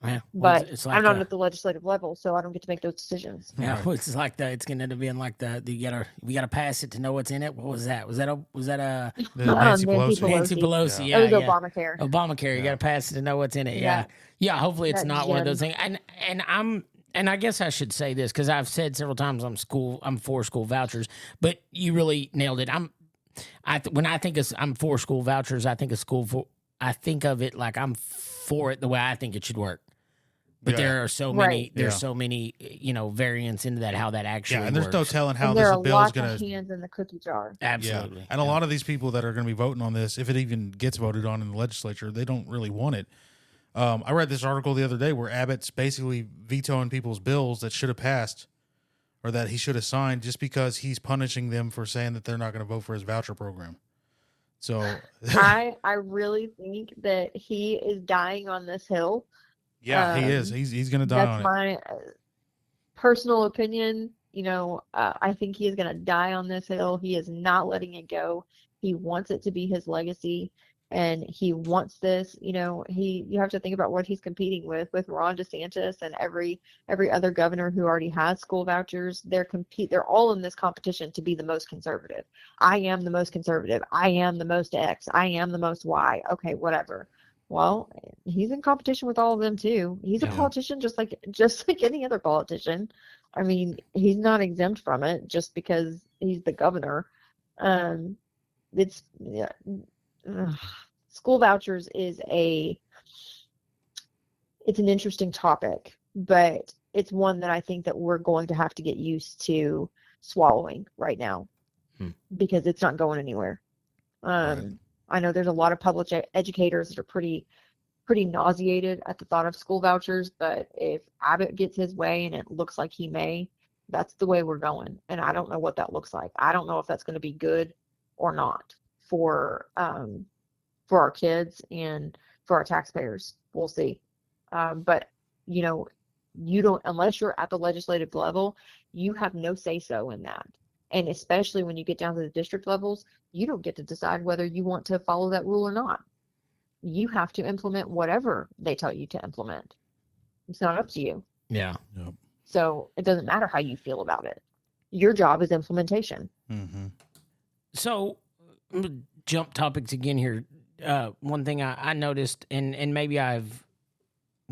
Yeah, well, But it's I'm like not at the legislative level, so I don't get to make those decisions. yeah, Right. well, it's like that. It's gonna end up being like we gotta pass it to know what's in it. What was that? Was that a The Nancy Nancy Pelosi. Nancy Pelosi. Pelosi? That was Yeah, Obamacare. Obamacare. You Yeah. gotta pass it to know what's in it. Yeah, That yeah. Hopefully, it's that not one of gem. those things. And I guess I should say this because I've said several times I'm for school vouchers, but you really nailed it. When I think I'm for school vouchers, I think of it like I'm for it the way I think it should work. But Yeah. there are so Right. many, Yeah. so many, variants into that how that actually Yeah, and there's no works. telling how And there this are bill is lots going of to. hands in the cookie jar. Absolutely, Yeah. And a lot of these people that are going to be voting on this, if it even gets voted on in the legislature, they don't really want it. I read this article the other day where Abbott's basically vetoing people's bills that should have passed or that he should have signed just because he's punishing them for saying that they're not going to vote for his voucher program. So, I really think that he is dying on this hill. yeah, he is. He's going to die That's on it. my personal opinion. I think he is going to die on this hill. He is not letting it go. He wants it to be his legacy, and he wants this. You have to think about what he's competing with Ron DeSantis and every other governor who already has school vouchers. They're all in this competition to be the most conservative. I am the most conservative. I am the most X. I am the most Y. Okay, whatever. Well, he's in competition with all of them too. He's a Yeah. politician just like any other politician. I mean, he's not exempt from it just because he's the governor. It's yeah, school vouchers it's an interesting topic, but it's one that I think that we're going to have to get used to swallowing right now because it's not going anywhere. Right. I know there's a lot of public educators that are pretty nauseated at the thought of school vouchers, but if Abbott gets his way and it looks like he may, that's the way we're going. And I don't know what that looks like. I don't know if that's going to be good or not for our kids and for our taxpayers. We'll see. But you don't, unless you're at the legislative level, you have no say so in that. And especially when you get down to the district levels, you don't get to decide whether you want to follow that rule or not. You have to implement whatever they tell you to implement. It's not up to you. Yeah. Yep. So it doesn't matter how you feel about it. Your job is implementation. Mm-hmm. So, I'm gonna jump topics again here. One thing I noticed, and maybe I've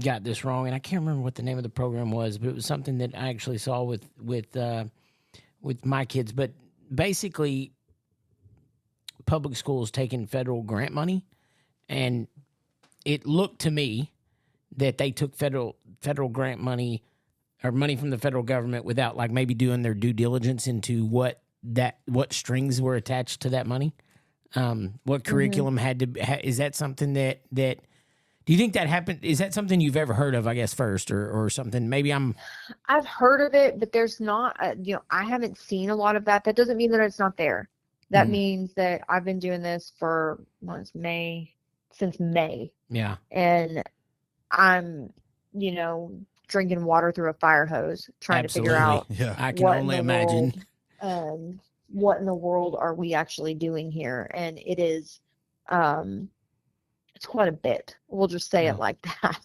got this wrong, and I can't remember what the name of the program was, but it was something that I actually saw with my kids. But basically, public schools taking federal grant money, and it looked to me that they took federal grant money or money from the federal government without like maybe doing their due diligence into what strings were attached to that money. What curriculum had to is that something that do you think that happened? Is that something you've ever heard of, I guess, first or something? Maybe I've heard of it, but there's not, I haven't seen a lot of that. That doesn't mean that it's not there. That means that I've been doing this for since May. Yeah. And I'm, drinking water through a fire hose, trying Absolutely. to figure out Yeah. I can only imagine. what in the world are we actually doing here? And it is, it's quite a bit. We'll just say it like that.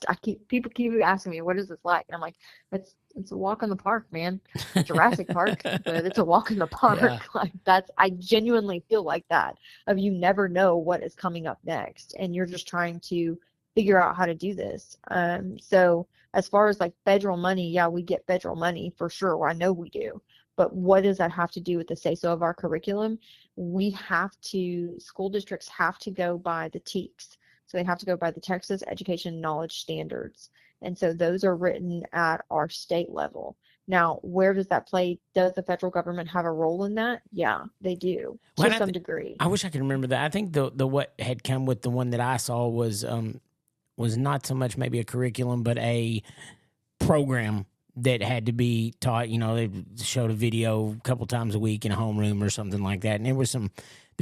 People keep asking me, what is this like? And I'm like, it's a walk in the park, man. Jurassic Park, but it's a walk in the park. Yeah. Like I genuinely feel like that. You never know what is coming up next, and you're just trying to figure out how to do this. So as far as like federal money, yeah, we get federal money for sure. Well, I know we do. But what does that have to do with the say-so of our curriculum? School districts have to go by the TEKS. So they have to go by the Texas Education Knowledge Standards. And so those are written at our state level. Now, where does that play? Does the federal government have a role in that? Yeah, they do, to some degree. I wish I could remember that. I think the what had come with the one that I saw was not so much maybe a curriculum, but a program that had to be taught. They showed a video a couple times a week in a homeroom or something like that, and there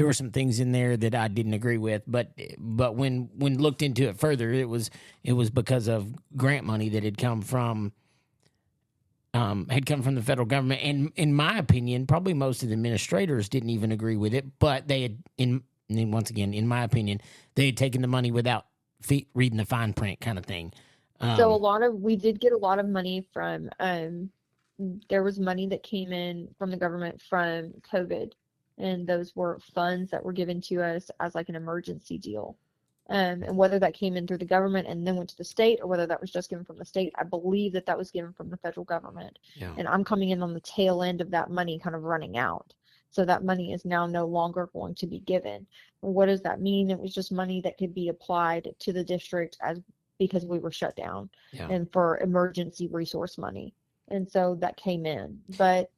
were some things in there that I didn't agree with. But when looked into it further, it was because of grant money that had come from the federal government. And in my opinion, probably most of the administrators didn't even agree with it. But they had, once again, in my opinion, they had taken the money without reading the fine print, kind of thing. So we did get a lot of money from, there was money that came in from the government from COVID, and those were funds that were given to us as like an emergency deal. And whether that came in through the government and then went to the state, or whether that was just given from the state, I believe that that was given from the federal government. Yeah. And I'm coming in on the tail end of that money kind of running out. So that money is now no longer going to be given. What does that mean? It was just money that could be applied to the district as because we were shut down, Yeah. and for emergency resource money. And so that came in. But,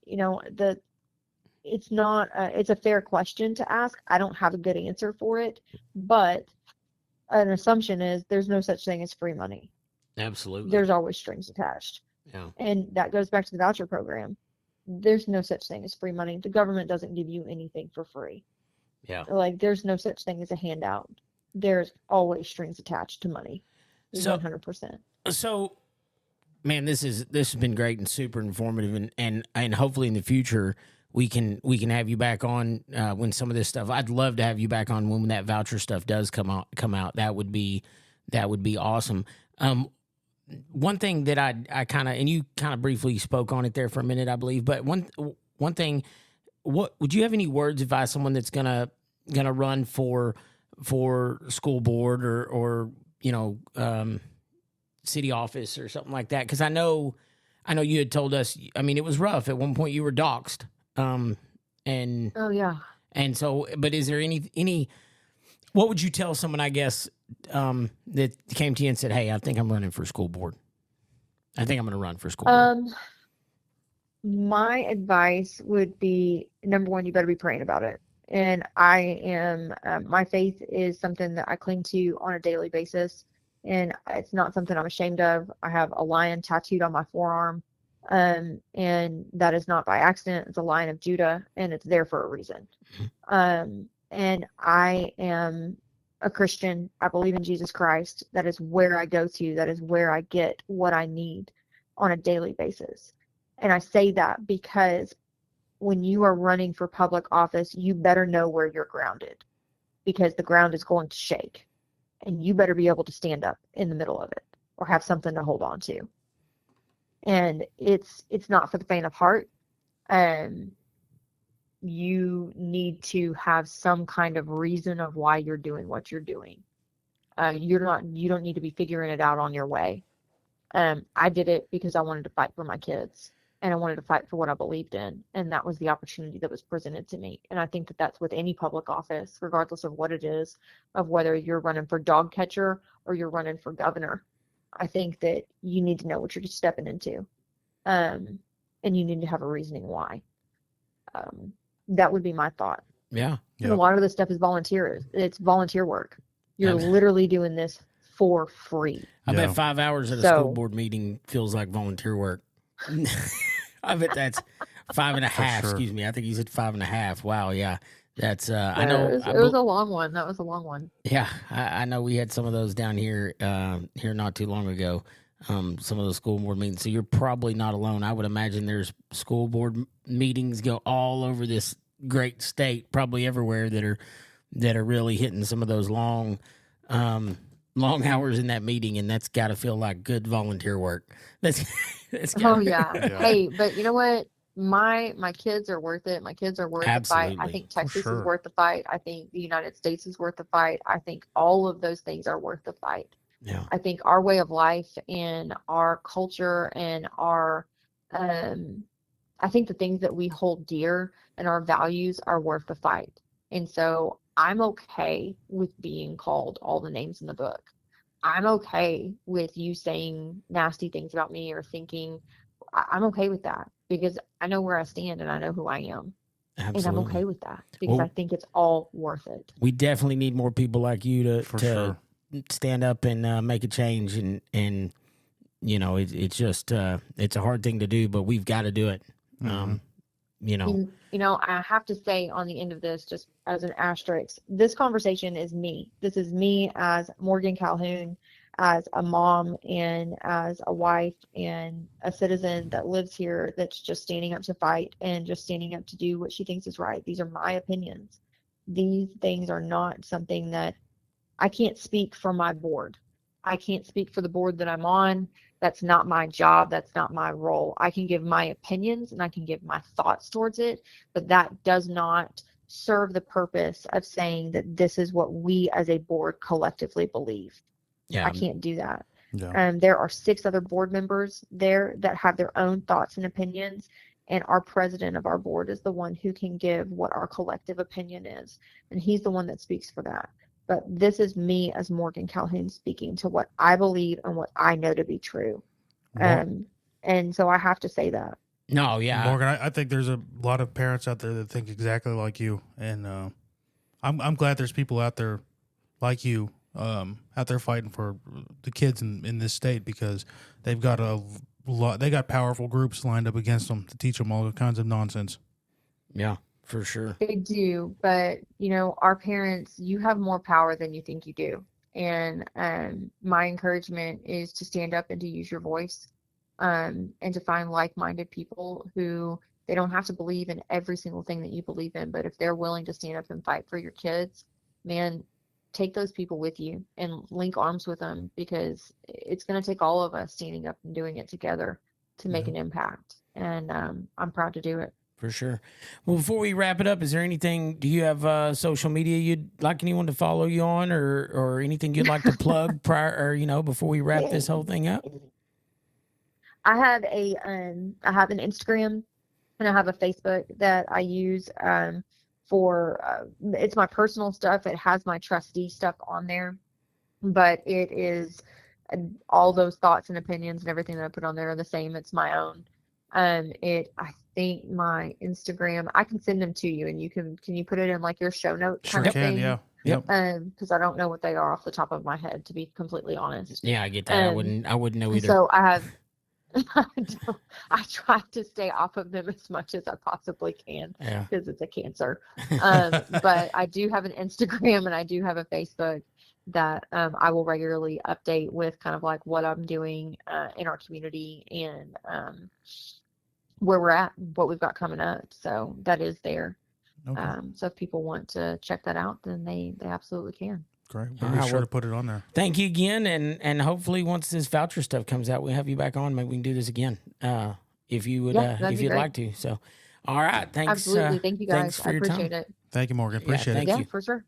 it's not, it's a fair question to ask. I don't have a good answer for it, but an assumption is there's no such thing as free money. Absolutely. There's always strings attached. Yeah. And that goes back to the voucher program. There's no such thing as free money. The government doesn't give you anything for free. Yeah. Like, there's no such thing as a handout. There's always strings attached to money. So 100%. So, man, this has been great and super informative, and hopefully in the future we can have you back on when some of this stuff. I'd love to have you back on when that voucher stuff does come out. That would be awesome. One thing that I kind of, and you kind of briefly spoke on it there for a minute, I believe, but one thing, what would you have any words of advice someone that's gonna run for school board or city office or something like that? Because I know you had told us, I mean, it was rough at one point. You were doxxed, and Oh yeah. and so, but is there any what would you tell someone, I guess, that came to you and said, hey, I think I'm running for school board, I think I'm going to run for school board? My advice would be, number one, you better be praying about it. And I am, my faith is something that I cling to on a daily basis. And it's not something I'm ashamed of. I have a lion tattooed on my forearm. And that is not by accident. It's a Lion of Judah, and it's there for a reason. And I am a Christian. I believe in Jesus Christ. That is where I go to. That is where I get what I need on a daily basis. And I say that because when you are running for public office, you better know where you're grounded, because the ground is going to shake, and you better be able to stand up in the middle of it or have something to hold on to. And it's not for the faint of heart. You need to have some kind of reason of why you're doing what you're doing. You don't need to be figuring it out on your way. I did it because I wanted to fight for my kids, and I wanted to fight for what I believed in, and that was the opportunity that was presented to me. And I think that that's with any public office, regardless of what it is, of whether you're running for dog catcher or you're running for governor. I think that you need to know what you're stepping into, and you need to have a reasoning why. That would be my thought. Yeah. And a lot of this stuff is volunteer. It's volunteer work. You're literally doing this for free. I bet 5 hours at a school board meeting feels like volunteer work. I bet that's 5.5. Sure. Excuse me. I think he said 5.5. Wow. Yeah. That's I know it was a long one. That was a long one. Yeah. I know we had some of those down here not too long ago. Some of those school board meetings. So you're probably not alone. I would imagine there's school board meetings go all over this great state, probably everywhere, that are really hitting some of those long hours in that meeting, and that's got to feel like good volunteer work. That's Yeah. Hey, but you know what? My kids are worth it. My kids are worth the fight. I think Texas is worth the fight. I think the United States is worth the fight. I think all of those things are worth the fight. Yeah. I think our way of life and our culture and our, I think the things that we hold dear and our values are worth the fight. And so I'm okay with being called all the names in the book. I'm okay with you saying nasty things about me or thinking. I'm okay with that, because I know where I stand and I know who I am. Absolutely. And I'm okay with that, because I think it's all worth it. We definitely need more people like you to stand up and make a change. And it's just it's a hard thing to do, but we've got to do it. I have to say on the end of this, just as an asterisk, this conversation is me. This is me as Morgan Calhoun, as a mom and as a wife and a citizen that lives here, that's just standing up to fight and just standing up to do what she thinks is right. These are my opinions. These things are not something that I can't speak for my board. I can't speak for the board that I'm on. That's not my job. That's not my role. I can give my opinions and I can give my thoughts towards it, but that does not serve the purpose of saying that this is what we as a board collectively believe. Yeah. I can't do that. Yeah. There are 6 other board members there that have their own thoughts and opinions, and our president of our board is the one who can give what our collective opinion is, and he's the one that speaks for that. But this is me as Morgan Calhoun speaking to what I believe and what I know to be true. And so I have to say that. No, yeah. Morgan, I think there's a lot of parents out there that think exactly like you, and I'm glad there's people out there like you out there fighting for the kids in this state, because they've got a lot. They got powerful groups lined up against them to teach them all kinds of nonsense. Yeah, for sure. They do, but our parents, you have more power than you think you do. And my encouragement is to stand up and to use your voice, and to find like-minded people who, they don't have to believe in every single thing that you believe in, but if they're willing to stand up and fight for your kids, man, take those people with you and link arms with them, because it's going to take all of us standing up and doing it together to make an impact. And I'm proud to do it. For sure. Well, before we wrap it up, is there anything, do you have social media you'd like anyone to follow you on, or anything you'd like to plug prior, or, before we wrap this whole thing up? I have an Instagram and I have a Facebook that I use for it's my personal stuff. It has my trustee stuff on there, but it is all those thoughts and opinions and everything that I put on there are the same. It's my own. I think my Instagram, I can send them to you, and can you put it in like your show note kind of thing? Yeah. Yep. Because I don't know what they are off the top of my head, to be completely honest. Yeah, I get that. I wouldn't know either. So I have. I try to stay off of them as much as I possibly can, because it's a cancer. But I do have an Instagram and I do have a Facebook that I will regularly update with kind of like what I'm doing in our community and where we're at, what we've got coming up. So that is there. Okay. So if people want to check that out, then they absolutely can. Great. We'll be sure to put it on there. Thank you again, and hopefully once this voucher stuff comes out, we'll have you back on. Maybe we can do this again if you would, if you'd like to. So, all right, thanks. Absolutely, thank you guys. I appreciate it. Thank you, Morgan. Appreciate it. Yeah, for sure.